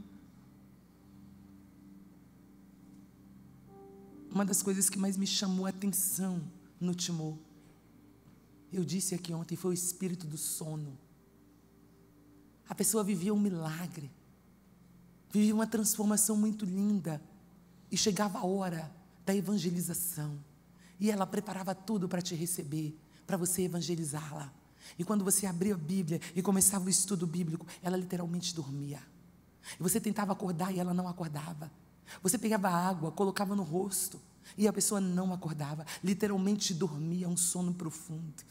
Uma das coisas que mais me chamou a atenção no Timor, eu disse aqui ontem, foi o espírito do sono. A pessoa vivia um milagre, vivia uma transformação muito linda, e chegava a hora da evangelização, e ela preparava tudo para te receber, para você evangelizá-la. E quando você abria a Bíblia e começava o estudo bíblico, ela literalmente dormia. E você tentava acordar e ela não acordava. Você pegava água, colocava no rosto e a pessoa não acordava. Literalmente dormia, um sono profundo.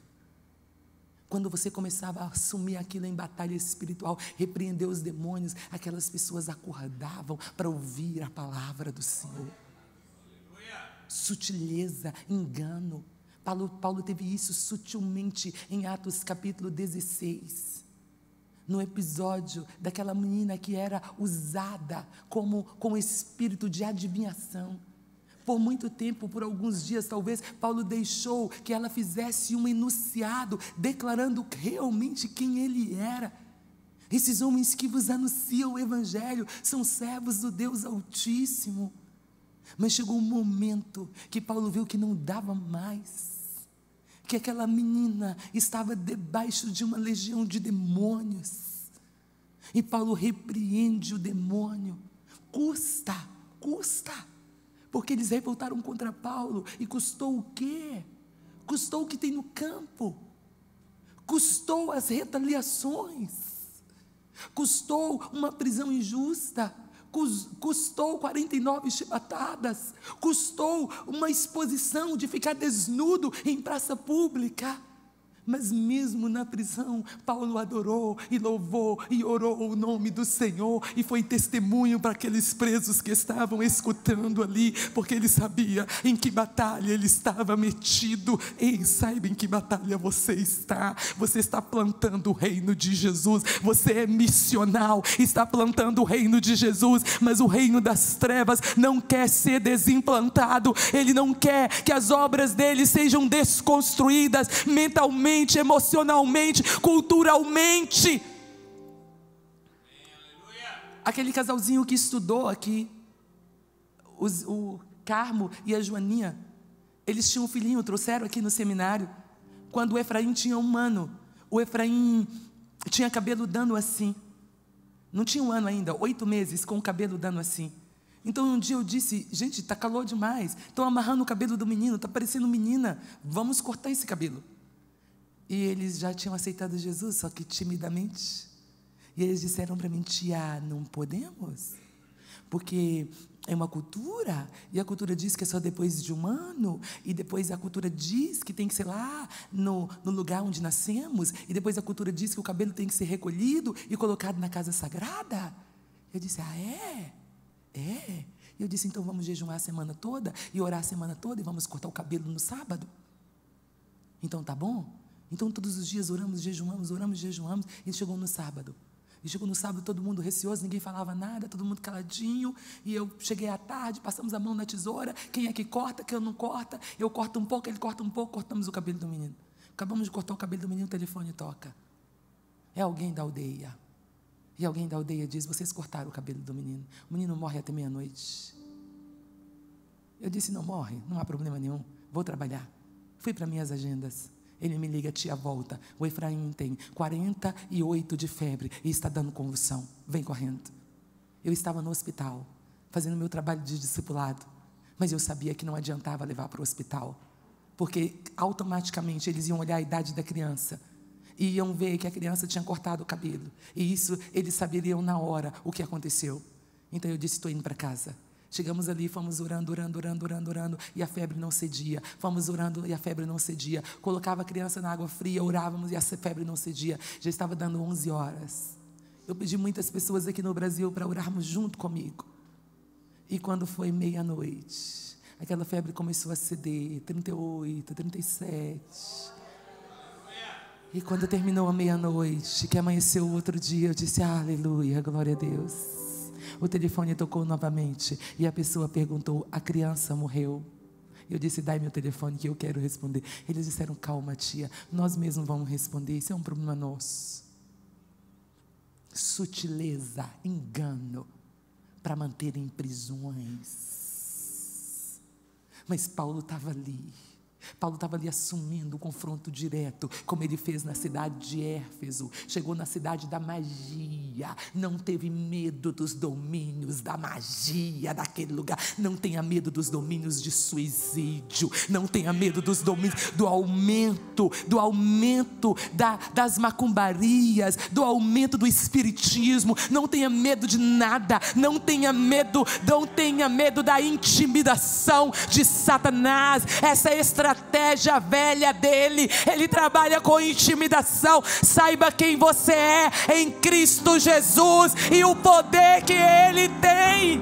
Quando você começava a assumir aquilo em batalha espiritual, repreender os demônios, aquelas pessoas acordavam para ouvir a palavra do Senhor. Sutileza, engano. Paulo teve isso sutilmente em Atos capítulo 16. No episódio daquela menina que era usada com espírito de adivinhação. Por muito tempo, por alguns dias talvez, Paulo deixou que ela fizesse um enunciado, declarando realmente quem ele era. Esses homens que vos anunciam o Evangelho são servos do Deus Altíssimo. Mas chegou um momento que Paulo viu que não dava mais, que aquela menina estava debaixo de uma legião de demônios. E Paulo repreende o demônio. Custa, porque eles revoltaram contra Paulo, e custou o quê? Custou o que tem no campo, custou as retaliações, custou uma prisão injusta, custou 49 chibatadas, custou uma exposição de ficar desnudo em praça pública. Mas mesmo na prisão, Paulo adorou e louvou e orou o nome do Senhor, e foi testemunho para aqueles presos que estavam escutando ali, porque ele sabia em que batalha ele estava metido. Ei, saiba em que batalha você está plantando o reino de Jesus, você é missional, está plantando o reino de Jesus, mas o reino das trevas não quer ser desimplantado, ele não quer que as obras dele sejam desconstruídas mentalmente, emocionalmente, culturalmente. Aquele casalzinho que estudou aqui, o Carmo e a Joaninha, eles tinham um filhinho, trouxeram aqui no seminário, quando o Efraim tinha 1 ano. O Efraim tinha cabelo dando assim, não tinha 1 ano ainda, 8 meses com o cabelo dando assim. Então um dia eu disse: gente, está calor demais, estão amarrando o cabelo do menino, está parecendo menina, vamos cortar esse cabelo. E eles já tinham aceitado Jesus, só que timidamente. E eles disseram para mim: tia, não podemos, porque é uma cultura, e a cultura diz que é só depois de 1 ano, e depois a cultura diz que tem que ser lá no lugar onde nascemos, e depois a cultura diz que o cabelo tem que ser recolhido e colocado na casa sagrada. Eu disse: ah, é? É. Eu disse: então vamos jejuar a semana toda e orar a semana toda e vamos cortar o cabelo no sábado? Então tá bom? Então todos os dias oramos, jejuamos, e chegou no sábado. E chegou no sábado todo mundo receoso, ninguém falava nada, todo mundo caladinho. E eu cheguei à tarde, passamos a mão na tesoura, quem é que corta, quem não corta. Eu corto um pouco, ele corta um pouco, cortamos o cabelo do menino. Acabamos de cortar o cabelo do menino, o telefone toca. É alguém da aldeia. E alguém da aldeia diz: vocês cortaram o cabelo do menino. O menino morre até meia-noite. Eu disse: não morre, não há problema nenhum, vou trabalhar. Fui para minhas agendas. Ele me liga: tia, volta, o Efraim tem 48 de febre e está dando convulsão, vem correndo. Eu estava no hospital, fazendo meu trabalho de discipulado, mas eu sabia que não adiantava levar para o hospital, porque automaticamente eles iam olhar a idade da criança, e iam ver que a criança tinha cortado o cabelo, e isso eles saberiam na hora o que aconteceu. Então eu disse: estou indo para casa. Chegamos ali, fomos orando, e a febre não cedia. Fomos orando e a febre não cedia. Colocava a criança na água fria, orávamos e a febre não cedia. Já estava dando 11 horas. Eu pedi muitas pessoas aqui no Brasil para orarmos junto comigo. E quando foi meia-noite, aquela febre começou a ceder, 38, 37. E quando terminou a meia-noite, que amanheceu o outro dia, eu disse: aleluia, glória a Deus. O telefone tocou novamente e a pessoa perguntou: a criança morreu? Eu disse: dai meu telefone que eu quero responder. Eles disseram: calma, tia, nós mesmos vamos responder, isso é um problema nosso. Sutileza, engano, para manter em prisões. Mas Paulo estava ali. Paulo estava ali assumindo o confronto direto, como ele fez na cidade de Éfeso. Chegou na cidade da magia. teimosia, não teve medo dos domínios da magia daquele lugar. Não tenha medo dos domínios de suicídio, não tenha medo dos domínios, do aumento das macumbarias, do aumento do espiritismo. Não tenha medo de nada, não tenha medo da intimidação de Satanás. Essa é a estratégia velha dele. Ele trabalha com intimidação. Saiba quem você é em Cristo Jesus e o poder que Ele tem.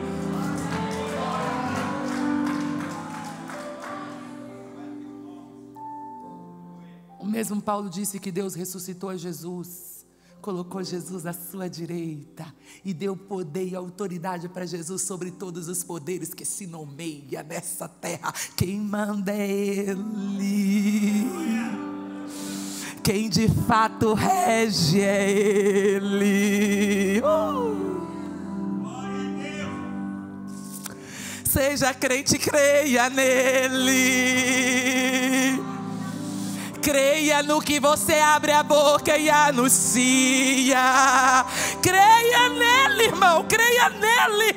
O mesmo Paulo disse que Deus ressuscitou a Jesus, colocou Jesus à sua direita e deu poder e autoridade para Jesus sobre todos os poderes que se nomeia nessa terra. Quem manda é Ele. Quem de fato rege é Ele. Seja crente, creia nele. Creia no que você abre a boca e anuncia. Creia nele, irmão, creia nele.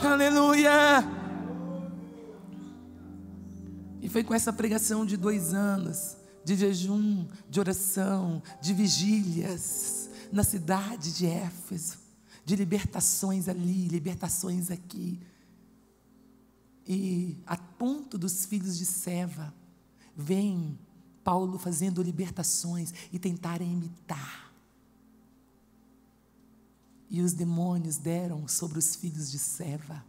Aleluia. E foi com essa pregação de 2 anos, de jejum, de oração, de vigílias, na cidade de Éfeso, de libertações ali, libertações aqui. E a ponto dos filhos de Seva, vem Paulo fazendo libertações e tentarem imitar. E os demônios deram sobre os filhos de Seva,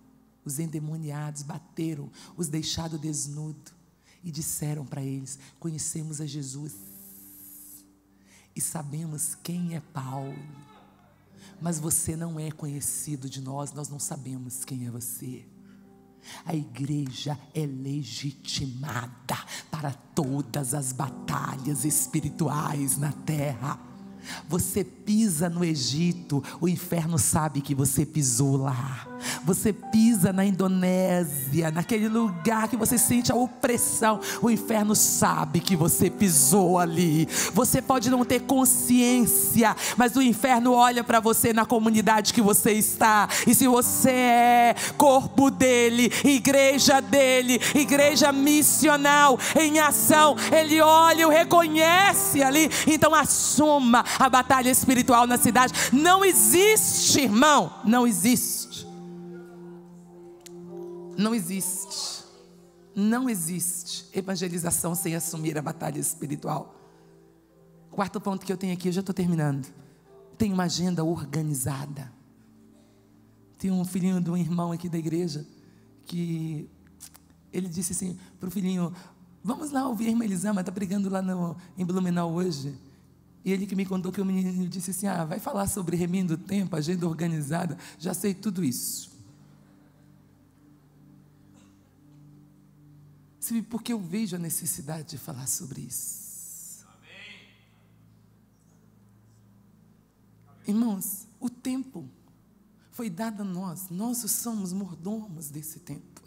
os endemoniados bateram, os deixaram desnudos. E disseram para eles: conhecemos a Jesus e sabemos quem é Paulo, mas você não é conhecido de nós, nós não sabemos quem é você. A igreja é legitimada para todas as batalhas espirituais na terra. Você pisa no Egito, o inferno sabe que você pisou lá. Você pisa na Indonésia, naquele lugar que você sente a opressão, o inferno sabe que você pisou ali. Você pode não ter consciência, mas o inferno olha para você na comunidade que você está. E se você é corpo dele, igreja missional em ação, ele olha e o reconhece ali. Então assuma a batalha espiritual na cidade. Não existe, irmão, não existe. Não existe. Não existe evangelização sem assumir a batalha espiritual. Quarto ponto que eu tenho aqui, eu já estou terminando. Tem uma agenda organizada. Tem um filhinho de um irmão aqui da igreja que ele disse assim para o filhinho: vamos lá ouvir a irmã Elisama, está pregando lá em Blumenau hoje. E ele que me contou que o menino disse assim: vai falar sobre remindo o tempo, agenda organizada, já sei tudo isso. Porque eu vejo a necessidade de falar sobre isso. Amém. Irmãos, o tempo foi dado a nós somos mordomos desse tempo.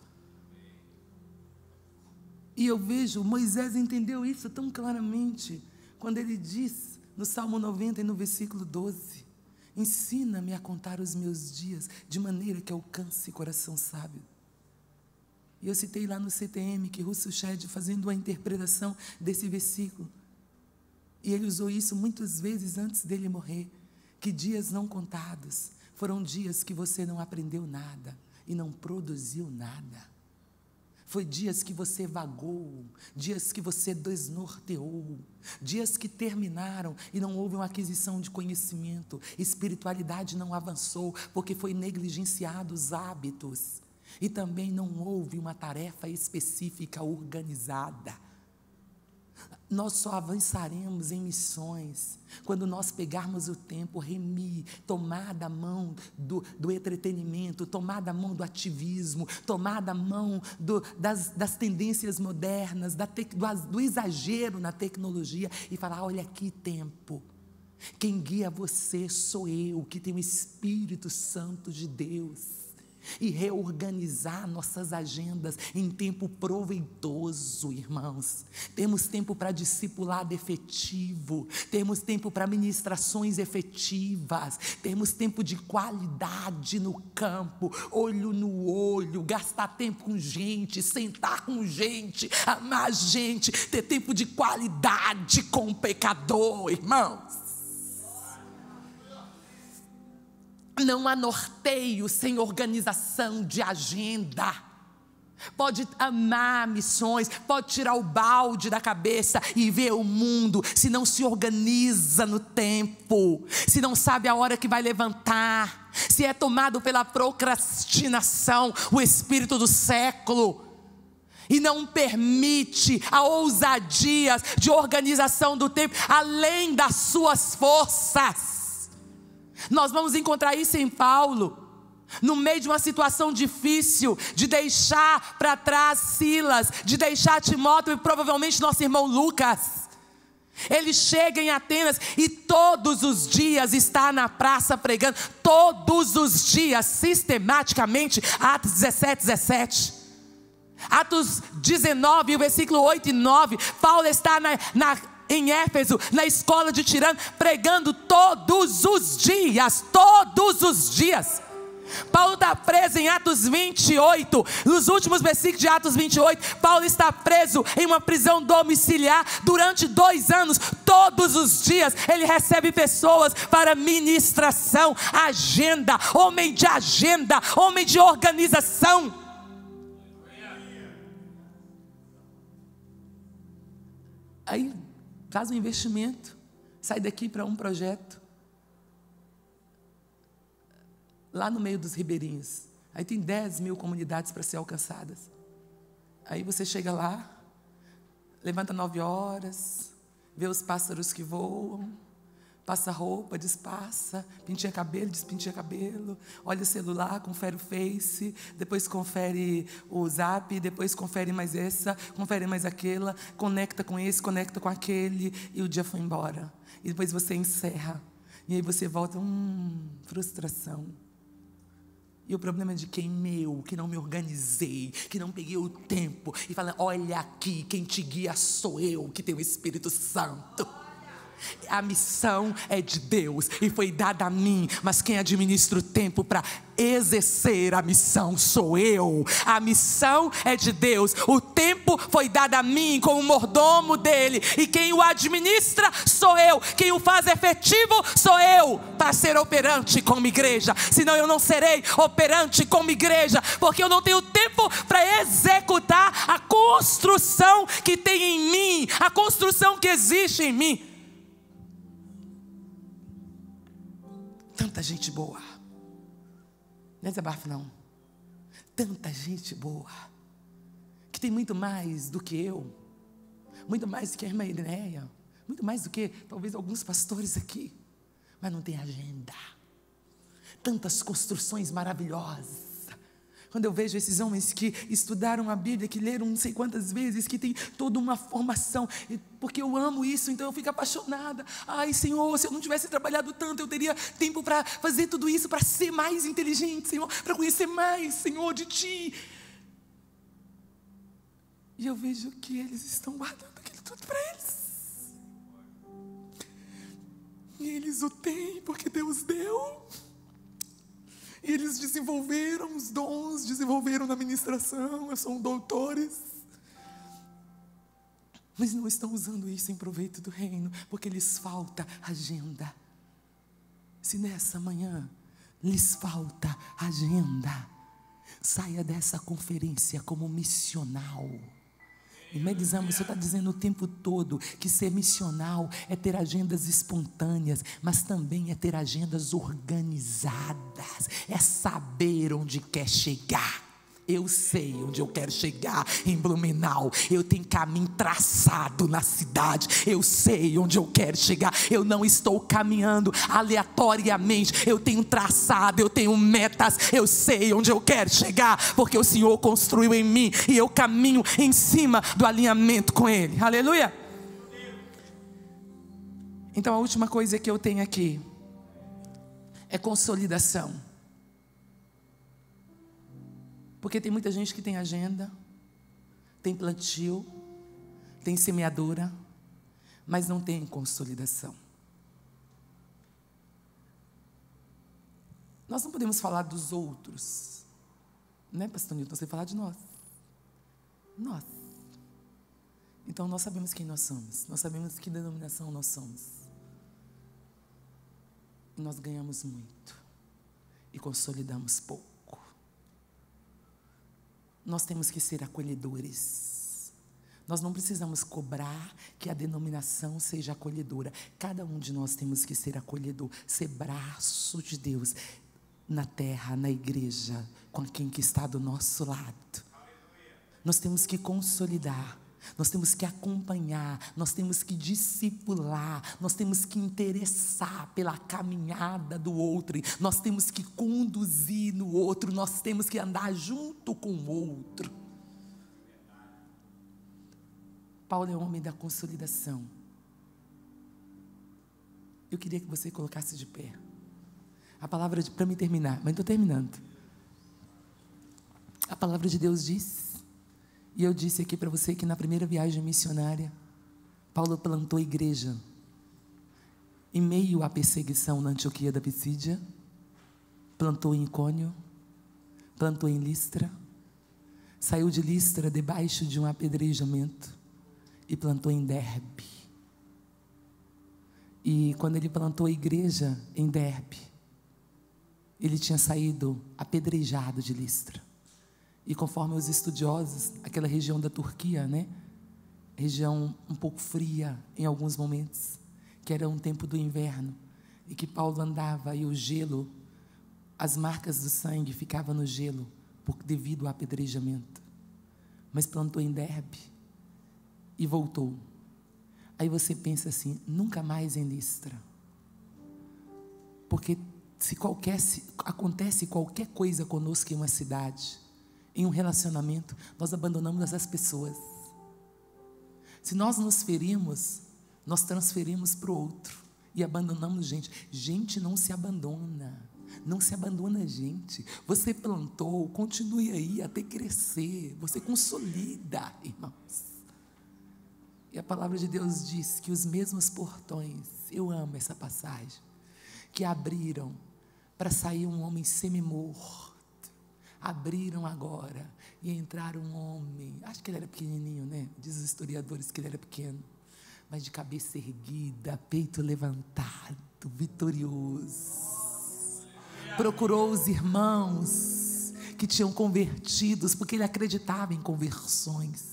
E eu vejo, Moisés entendeu isso tão claramente, quando ele diz, no Salmo 90 e no versículo 12, ensina-me a contar os meus dias, de maneira que alcance coração sábio. E eu citei lá no CTM, que Russell Shedd, fazendo uma interpretação desse versículo, e ele usou isso muitas vezes antes dele morrer, que dias não contados, foram dias que você não aprendeu nada, e não produziu nada. Foi dias que você vagou, dias que você desnorteou, dias que terminaram e não houve uma aquisição de conhecimento, espiritualidade não avançou, porque foi negligenciado os hábitos, e também não houve uma tarefa específica organizada. Nós só avançaremos em missões quando nós pegarmos o tempo, remir, tomar da mão do entretenimento, tomar da mão do ativismo, tomar da mão das tendências modernas, do exagero na tecnologia e falar: olha aqui, tempo, quem guia você sou eu, que tenho o Espírito Santo de Deus. e reorganizar nossas agendas em tempo proveitoso, irmãos. Temos tempo para discipulado efetivo, temos tempo para ministrações efetivas, temos tempo de qualidade no campo, olho no olho, gastar tempo com gente, sentar com gente, amar gente, ter tempo de qualidade com o pecador, irmãos. Não há norteio sem organização de agenda. Pode amar missões, pode tirar o balde da cabeça e ver o mundo, se não se organiza no tempo, se não sabe a hora que vai levantar, se é tomado pela procrastinação, o espírito do século, e não permite a ousadia de organização do tempo, além das suas forças. Nós vamos encontrar isso em Paulo, no meio de uma situação difícil, de deixar para trás Silas, de deixar Timóteo e provavelmente nosso irmão Lucas. Ele chega em Atenas e todos os dias está na praça pregando, todos os dias, sistematicamente. Atos 17. Atos 19, o versículo 8 e 9, Paulo está em Éfeso, na escola de Tirano, pregando todos os dias. Paulo está preso em Atos 28, nos últimos versículos de Atos 28, Paulo está preso em uma prisão domiciliar durante 2 anos, todos os dias ele recebe pessoas para ministração, agenda, homem de organização. Aí faz um investimento, sai daqui para um projeto, lá no meio dos ribeirinhos, aí tem 10.000 comunidades para ser alcançadas. Aí você chega lá, levanta 9 horas, vê os pássaros que voam, passa roupa, despassa, penteia cabelo, despenteia cabelo, olha o celular, confere o Face, depois confere o Zap, depois confere mais essa, confere mais aquela, conecta com esse, conecta com aquele, e o dia foi embora. E depois você encerra, e aí você volta, frustração. E o problema é de que não me organizei, que não peguei o tempo, e fala, olha aqui, quem te guia sou eu, que tenho o Espírito Santo. A missão é de Deus e foi dada a mim, mas quem administra o tempo para exercer a missão sou eu. A missão é de Deus, o tempo foi dado a mim como mordomo dele, e quem o administra sou eu, quem o faz efetivo sou eu, para ser operante como igreja. Senão eu não serei operante como igreja, porque eu não tenho tempo para executar a construção que tem em mim, a construção que existe em mim. Tanta gente boa, não é desabafo não, tanta gente boa, que tem muito mais do que eu, muito mais do que a irmã Ireneia, muito mais do que talvez alguns pastores aqui, mas não tem agenda. Tantas construções maravilhosas. Quando eu vejo esses homens que estudaram a Bíblia, que leram não sei quantas vezes, que tem toda uma formação, porque eu amo isso, então eu fico apaixonada. Ai, Senhor, se eu não tivesse trabalhado tanto, eu teria tempo para fazer tudo isso, para ser mais inteligente, Senhor, para conhecer mais, Senhor, de Ti. E eu vejo que eles estão guardando aquilo tudo para eles. E eles o têm porque Deus deu. E eles desenvolveram os dons, desenvolveram na ministração, são doutores. Mas não estão usando isso em proveito do reino, porque lhes falta agenda. Se nessa manhã lhes falta agenda, saia dessa conferência como missional. Irmã Elisama, você está dizendo o tempo todo que ser missional é ter agendas espontâneas, mas também é ter agendas organizadas, é saber onde quer chegar. Eu sei onde eu quero chegar em Blumenau, eu tenho caminho traçado na cidade, eu sei onde eu quero chegar, eu não estou caminhando aleatoriamente, eu tenho traçado, eu tenho metas, eu sei onde eu quero chegar, porque o Senhor construiu em mim e eu caminho em cima do alinhamento com Ele. Aleluia! Então a última coisa que eu tenho aqui é consolidação. Porque tem muita gente que tem agenda, tem plantio, tem semeadura, mas não tem consolidação. Nós não podemos falar dos outros, né, pastor Nilton? Você falar de nós. Nós. Então nós sabemos quem nós somos, nós sabemos que denominação nós somos. E nós ganhamos muito e consolidamos pouco. Nós temos que ser acolhedores. Nós não precisamos cobrar que a denominação seja acolhedora. Cada um de nós temos que ser acolhedor, ser braço de Deus na terra, na igreja, com quem que está do nosso lado. Nós temos que consolidar, nós temos que acompanhar, nós temos que discipular, nós temos que interessar pela caminhada do outro, nós temos que conduzir no outro, nós temos que andar junto com o outro. Paulo é o homem da consolidação. Eu queria que você colocasse de pé. A palavra, para me terminar, mas estou terminando. A palavra de Deus diz, e eu disse aqui para você que na primeira viagem missionária, Paulo plantou igreja em meio à perseguição na Antioquia da Pisídia, plantou em Icônio, plantou em Listra, saiu de Listra debaixo de um apedrejamento e plantou em Derbe. E quando ele plantou a igreja em Derbe, ele tinha saído apedrejado de Listra. E conforme os estudiosos, aquela região da Turquia, né? Região um pouco fria em alguns momentos, que era um tempo do inverno, e que Paulo andava e o gelo, as marcas do sangue ficavam no gelo, devido ao apedrejamento. Mas plantou em Derbe e voltou. Aí você pensa assim, nunca mais em Listra. Porque se acontece qualquer coisa conosco em uma cidade, em um relacionamento, nós abandonamos essas pessoas. Se nós nos ferimos, nós transferimos para o outro e abandonamos gente. Gente não se abandona, não se abandona gente. Você plantou, continue aí até crescer, você consolida, irmãos. E a palavra de Deus diz que os mesmos portões, eu amo essa passagem, que abriram para sair um homem semi-morto, abriram agora e entraram um homem, acho que ele era pequenininho, né? Diz os historiadores que ele era pequeno, mas de cabeça erguida, peito levantado, vitorioso. Procurou os irmãos que tinham convertidos, porque ele acreditava em conversões.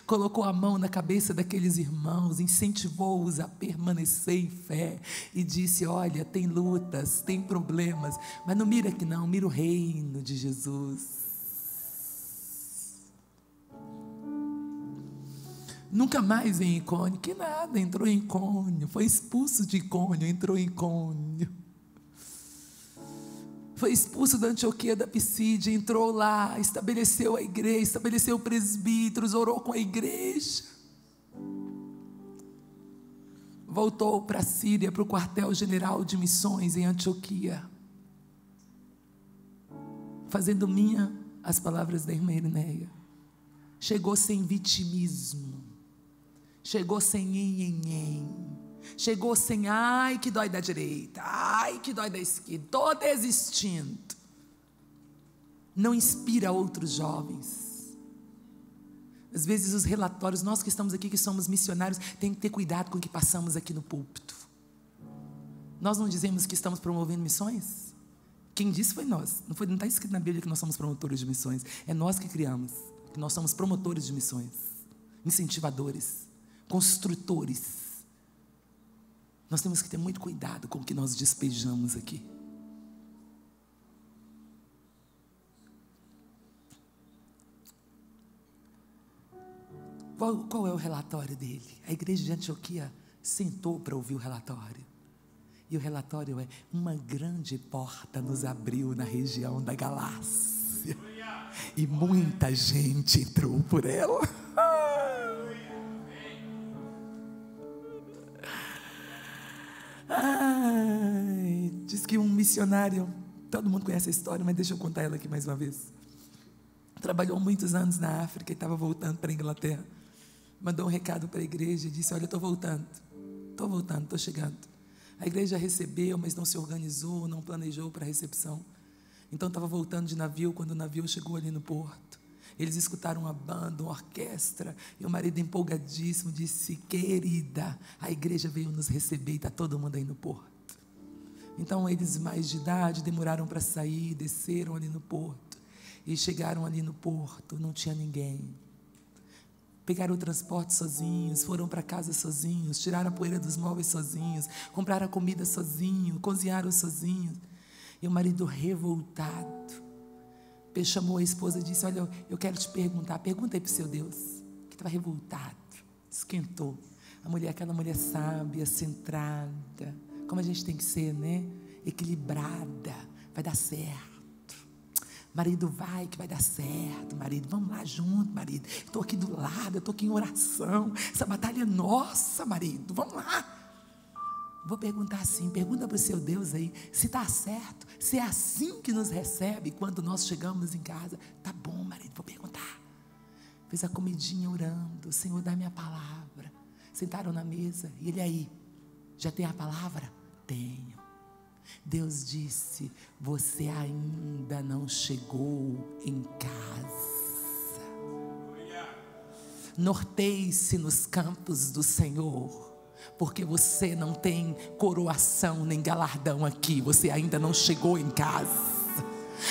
Colocou a mão na cabeça daqueles irmãos, incentivou-os a permanecer em fé e disse, olha, tem lutas, tem problemas, mas não mira aqui não, mira o reino de Jesus. Nunca mais em Icônio, que nada, entrou em Icônio, foi expulso de Icônio, entrou em Icônio. Foi expulso da Antioquia da Pisídia, entrou lá, estabeleceu a igreja, estabeleceu presbíteros, orou com a igreja. Voltou para a Síria, para o quartel-general de missões em Antioquia, fazendo minha as palavras da irmã Irineia. Chegou sem vitimismo, chegou sem nhenhenhen, chegou sem, ai que dói da direita, ai que dói da esquerda, estou desistindo. Não inspira outros jovens. Às vezes os relatórios, nós que estamos aqui, que somos missionários, tem que ter cuidado com o que passamos aqui no púlpito. Nós não dizemos que estamos promovendo missões? Quem disse foi nós. Não está escrito na Bíblia que nós somos promotores de missões. É nós que criamos, que nós somos promotores de missões, incentivadores, construtores. Nós temos que ter muito cuidado com o que nós despejamos aqui. Qual é o relatório dele? A igreja de Antioquia sentou para ouvir o relatório. E o relatório é: uma grande porta nos abriu na região da Galácia. E muita gente entrou por ela. Ai, diz que um missionário, todo mundo conhece a história, mas deixa eu contar ela aqui mais uma vez. trabalhou muitos anos na África e estava voltando para a Inglaterra. Mandou um recado para a igreja e disse: olha, eu estou voltando, estou chegando. A igreja recebeu, mas não se organizou, não planejou para a recepção. Então estava voltando de navio, quando o navio chegou ali no porto. Eles escutaram uma banda, uma orquestra, e o marido empolgadíssimo disse: querida, a igreja veio nos receber e está todo mundo aí no porto. Então eles, mais de idade, demoraram para sair, desceram ali no porto, e chegaram ali no porto, não tinha ninguém. Pegaram o transporte sozinhos, foram para casa sozinhos, tiraram a poeira dos móveis sozinhos, compraram a comida sozinhos, cozinharam sozinhos. E o marido revoltado chamou a esposa e disse: olha, eu quero te perguntar, pergunta aí para o seu Deus, que estava revoltado, esquentou. A mulher, aquela mulher sábia, centrada, como a gente tem que ser, né? Equilibrada, vai dar certo. Marido, vai que vai dar certo. Marido, vamos lá junto, marido. Estou aqui do lado, eu estou aqui em oração. Essa batalha é nossa, marido, vamos lá. Vou perguntar assim, pergunta para o seu Deus aí, se está certo, se é assim que nos recebe quando nós chegamos em casa. Tá bom, marido, vou perguntar. Fez a comidinha orando: Senhor, dá-me a palavra. Sentaram na mesa, e ele aí: já tem a palavra? Tenho. Deus disse: você ainda não chegou em casa. Norteie-se nos campos do Senhor, porque você não tem coroação nem galardão aqui, você ainda não chegou em casa.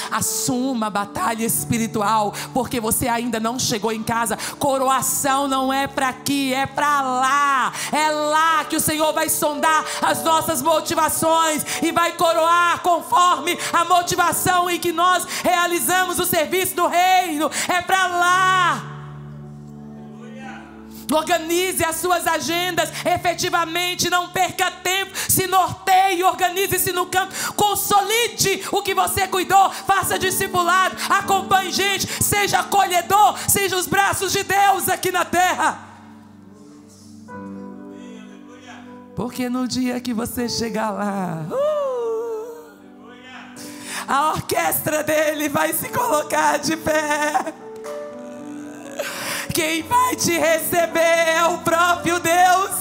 Assuma a batalha espiritual, porque você ainda não chegou em casa. Coroação não é para aqui, é para lá. É lá que o Senhor vai sondar as nossas motivações e vai coroar conforme a motivação em que nós realizamos o serviço do reino. É para lá. Organize as suas agendas efetivamente, não perca tempo, se norteie, organize-se no campo, consolide o que você cuidou, faça discipulado, acompanhe gente, seja acolhedor, seja os braços de Deus aqui na terra. Porque no dia que você chegar lá, a orquestra dele vai se colocar de pé. Quem vai te receber é o próprio Deus.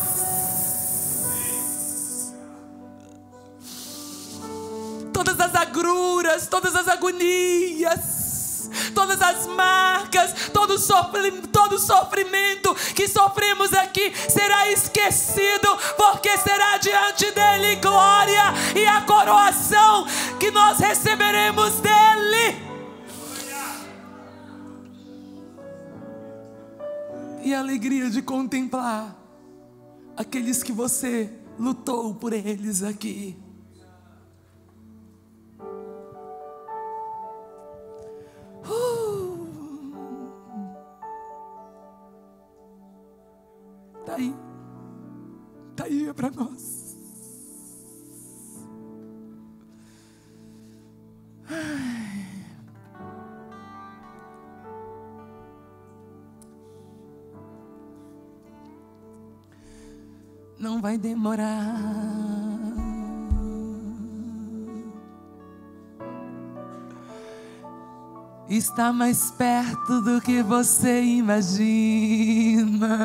Todas as agruras, todas as agonias, todas as marcas, todo sofrimento que sofremos aqui será esquecido, porque será diante dele glória e a coroação que nós receberemos dele. E a alegria de contemplar aqueles que você lutou por eles aqui. Tá aí é para nós. Não vai demorar. Está mais perto do que você imagina.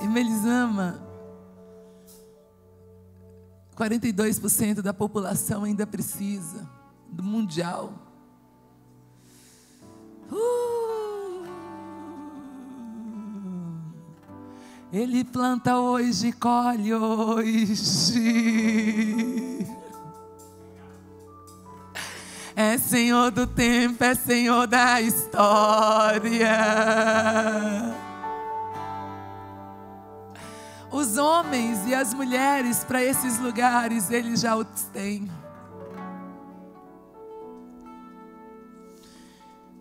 E Melisama, 42% da população ainda precisa do mundial. Ele planta hoje, colhe hoje. É Senhor do tempo, é Senhor da história. Os homens e as mulheres para esses lugares, Ele já os tem.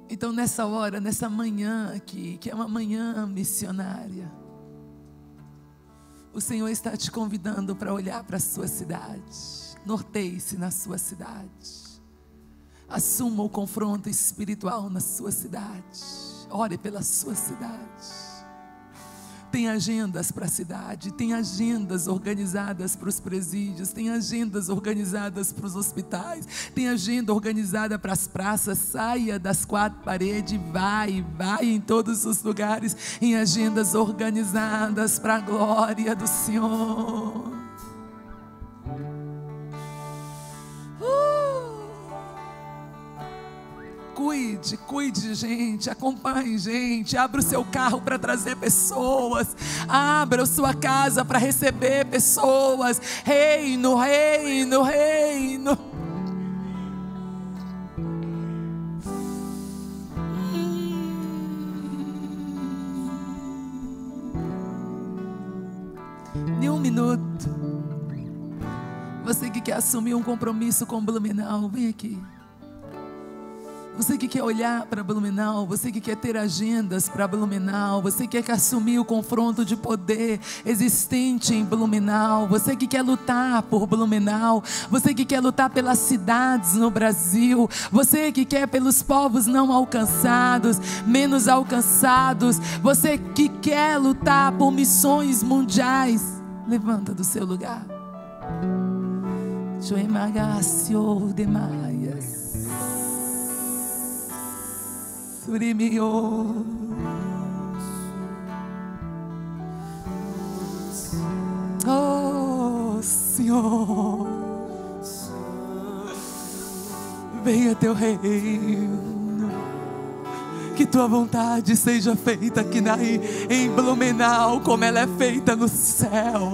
Então nessa hora, nessa manhã aqui, que é uma manhã missionária, o Senhor está te convidando para olhar para a sua cidade. Norteie-se na sua cidade. Assuma o confronto espiritual na sua cidade. Ore pela sua cidade. Tem agendas para a cidade, tem agendas organizadas para os presídios, tem agendas organizadas para os hospitais, tem agenda organizada para as praças. Saia das quatro paredes, vai em todos os lugares, em agendas organizadas para a glória do Senhor. Cuide, gente, acompanhe, gente. Abra o seu carro para trazer pessoas. Abra a sua casa para receber pessoas. Reino. Em um minuto. Você que quer assumir um compromisso com Blumenau, vem aqui. Você que quer olhar para Blumenau, você que quer ter agendas para Blumenau, você que quer assumir o confronto de poder existente em Blumenau, você que quer lutar por Blumenau, você que quer lutar pelas cidades no Brasil, você que quer pelos povos não alcançados, menos alcançados, você que quer lutar por missões mundiais, levanta do seu lugar. Choemagacio de Maias. Oh, Senhor, venha teu reino, que tua vontade seja feita aqui em Blumenau, como ela é feita no céu.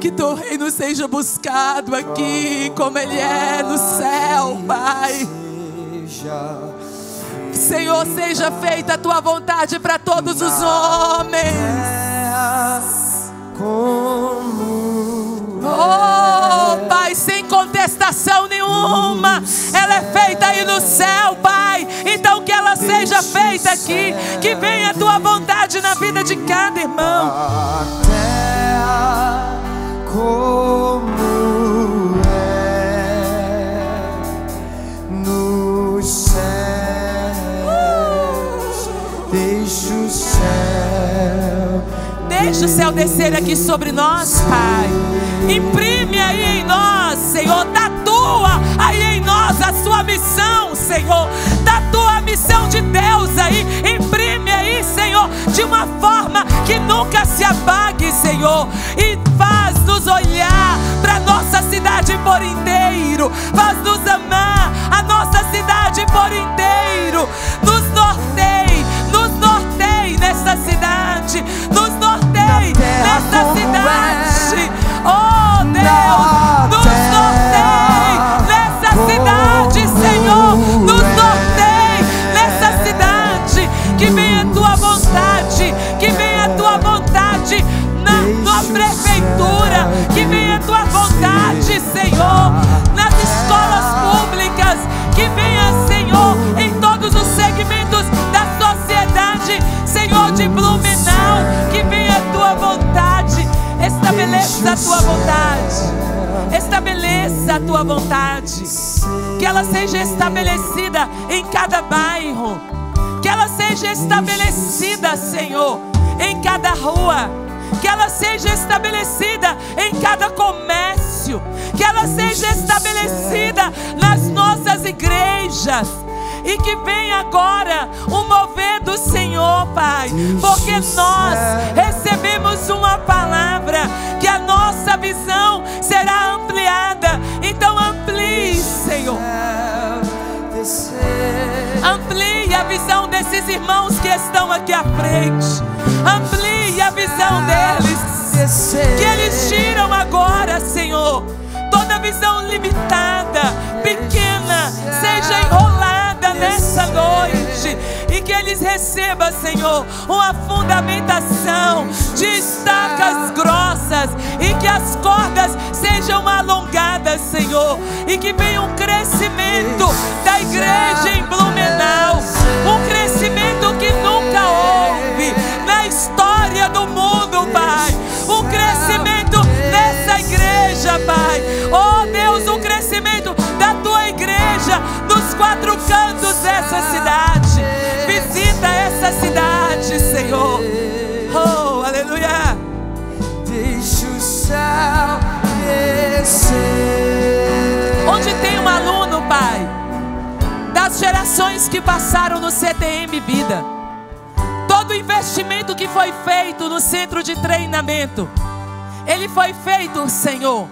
Que teu reino seja buscado aqui, como ele é no céu, Pai. Senhor, seja feita a tua vontade para todos os homens. Oh, Pai, sem contestação nenhuma, ela é feita aí no céu, Pai. Então que ela seja feita aqui, que venha a tua vontade na vida de cada irmão. A terra como é no céu, deixa o céu. Deixa o céu descer aqui sobre nós, Pai. Imprime aí em nós, Senhor. Tatua aí em nós a sua missão, Senhor. Tatua a missão de Deus aí. Imprime aí, Senhor, de uma forma que nunca se apague, Senhor. E faz-nos olhar para a nossa cidade por inteiro. Faz-nos amar a nossa cidade por inteiro. Nos norteie nessa cidade. Nos norteie nessa cidade. Oh Deus, nos norteie nessa cidade, Senhor. Nos norteie nessa cidade. Que venha a tua vontade. Que venha a tua vontade na prefeitura. Que venha a tua vontade, Senhor, nas escolas públicas. Que venha, Senhor, em todos os segmentos da sociedade, Senhor, de Blumenau. Que venha a tua vontade. Estabeleça a tua vontade. Estabeleça a tua vontade. Que ela seja estabelecida em cada bairro. Que ela seja estabelecida, Senhor, em cada rua. Que ela seja estabelecida em cada comércio. Que ela seja estabelecida nas nossas igrejas. E que venha agora o mover do Senhor, Pai. Porque nós recebemos uma palavra que a nossa visão será ampliada. Então amplie, Senhor. Amplie a visão desses irmãos que estão aqui à frente. Amplie a visão deles. Que eles tiram agora, Senhor, toda visão limitada, pequena, seja enrolada nessa noite. E que eles recebam, Senhor, uma fundamentação de estacas grossas. E que as cordas sejam alongadas, Senhor. E que venha um crescimento da igreja em Blumenau. Um crescimento que nunca houve na história do mundo, Pai. Um crescimento nessa igreja, Pai. Oh Deus, um crescimento da tua igreja nos quatro cantos dessa cidade. Visita essa cidade, Senhor. gerações que passaram no CTM Vida, todo o investimento que foi feito no centro de treinamento, ele foi feito, Senhor,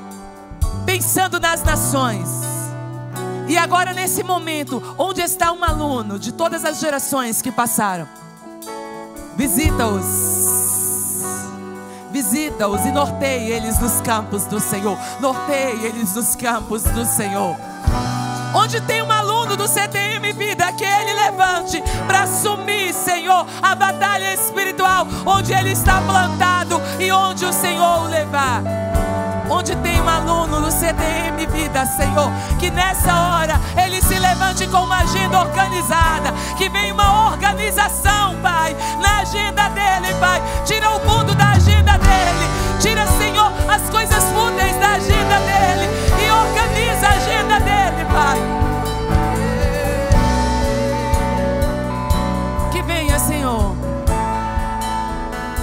pensando nas nações. E agora, nesse momento, onde está um aluno de todas as gerações que passaram, visita-os e norteie eles nos campos do Senhor. Norteie eles nos campos do Senhor. Onde tem um aluno do CTM Vida, que ele levante para assumir, Senhor, a batalha espiritual, onde ele está plantado e onde o Senhor o levar. Onde tem um aluno do CTM Vida, Senhor, que nessa hora ele se levante com uma agenda organizada, que venha uma organização, Pai, na agenda dele, Pai. Tira o mundo da agenda dele, tira, Senhor, as coisas fúteis da agenda dele e organiza a agenda dele, Pai. Que venha, Senhor,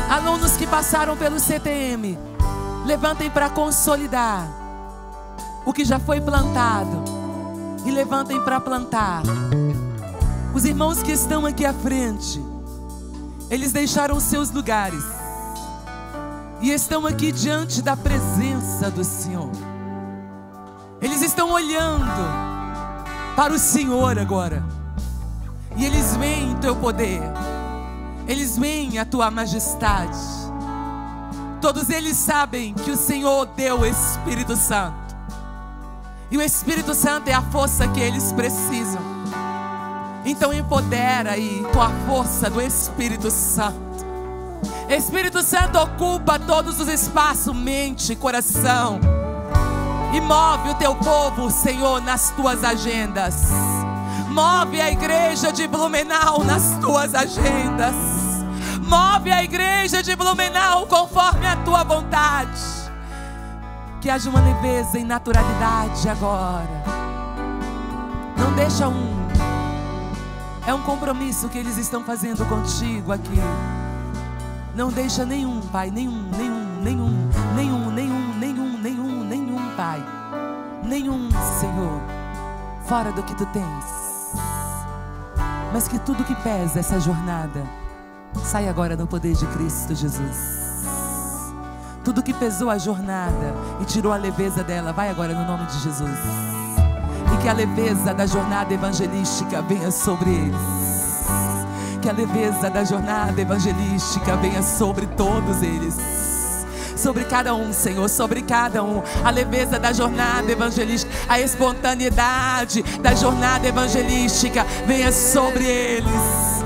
alunos que passaram pelo CTM, levantem para consolidar o que já foi plantado e levantem para plantar. Os irmãos que estão aqui à frente, eles deixaram seus lugares e estão aqui diante da presença do Senhor. Eles estão olhando para o Senhor agora, e eles veem o teu poder, eles veem a tua majestade. Todos eles sabem que o Senhor deu o Espírito Santo, e o Espírito Santo é a força que eles precisam. Então empodera aí com a força do Espírito Santo. Espírito Santo, ocupa todos os espaços, mente, coração, e move o teu povo, Senhor, nas tuas agendas. Move a igreja de Blumenau nas tuas agendas. Move a igreja de Blumenau conforme a tua vontade. Que haja uma leveza e naturalidade agora. Não deixa é um compromisso que eles estão fazendo contigo aqui. Não deixa nenhum, Pai, nenhum, Pai, nenhum, Senhor, fora do que tu tens. Mas que tudo que pesa essa jornada sai agora no poder de Cristo Jesus. Tudo que pesou a jornada e tirou a leveza dela, vai agora no nome de Jesus. E que a leveza da jornada evangelística venha sobre eles. Que a leveza da jornada evangelística venha sobre todos eles. Sobre cada um, Senhor, sobre cada um. A leveza da jornada evangelística, a espontaneidade da jornada evangelística venha sobre eles.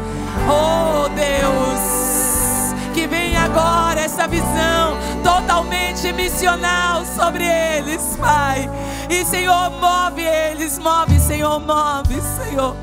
Oh Deus, que venha agora essa visão totalmente missional sobre eles, Pai. E Senhor, move eles, move, Senhor, move, Senhor.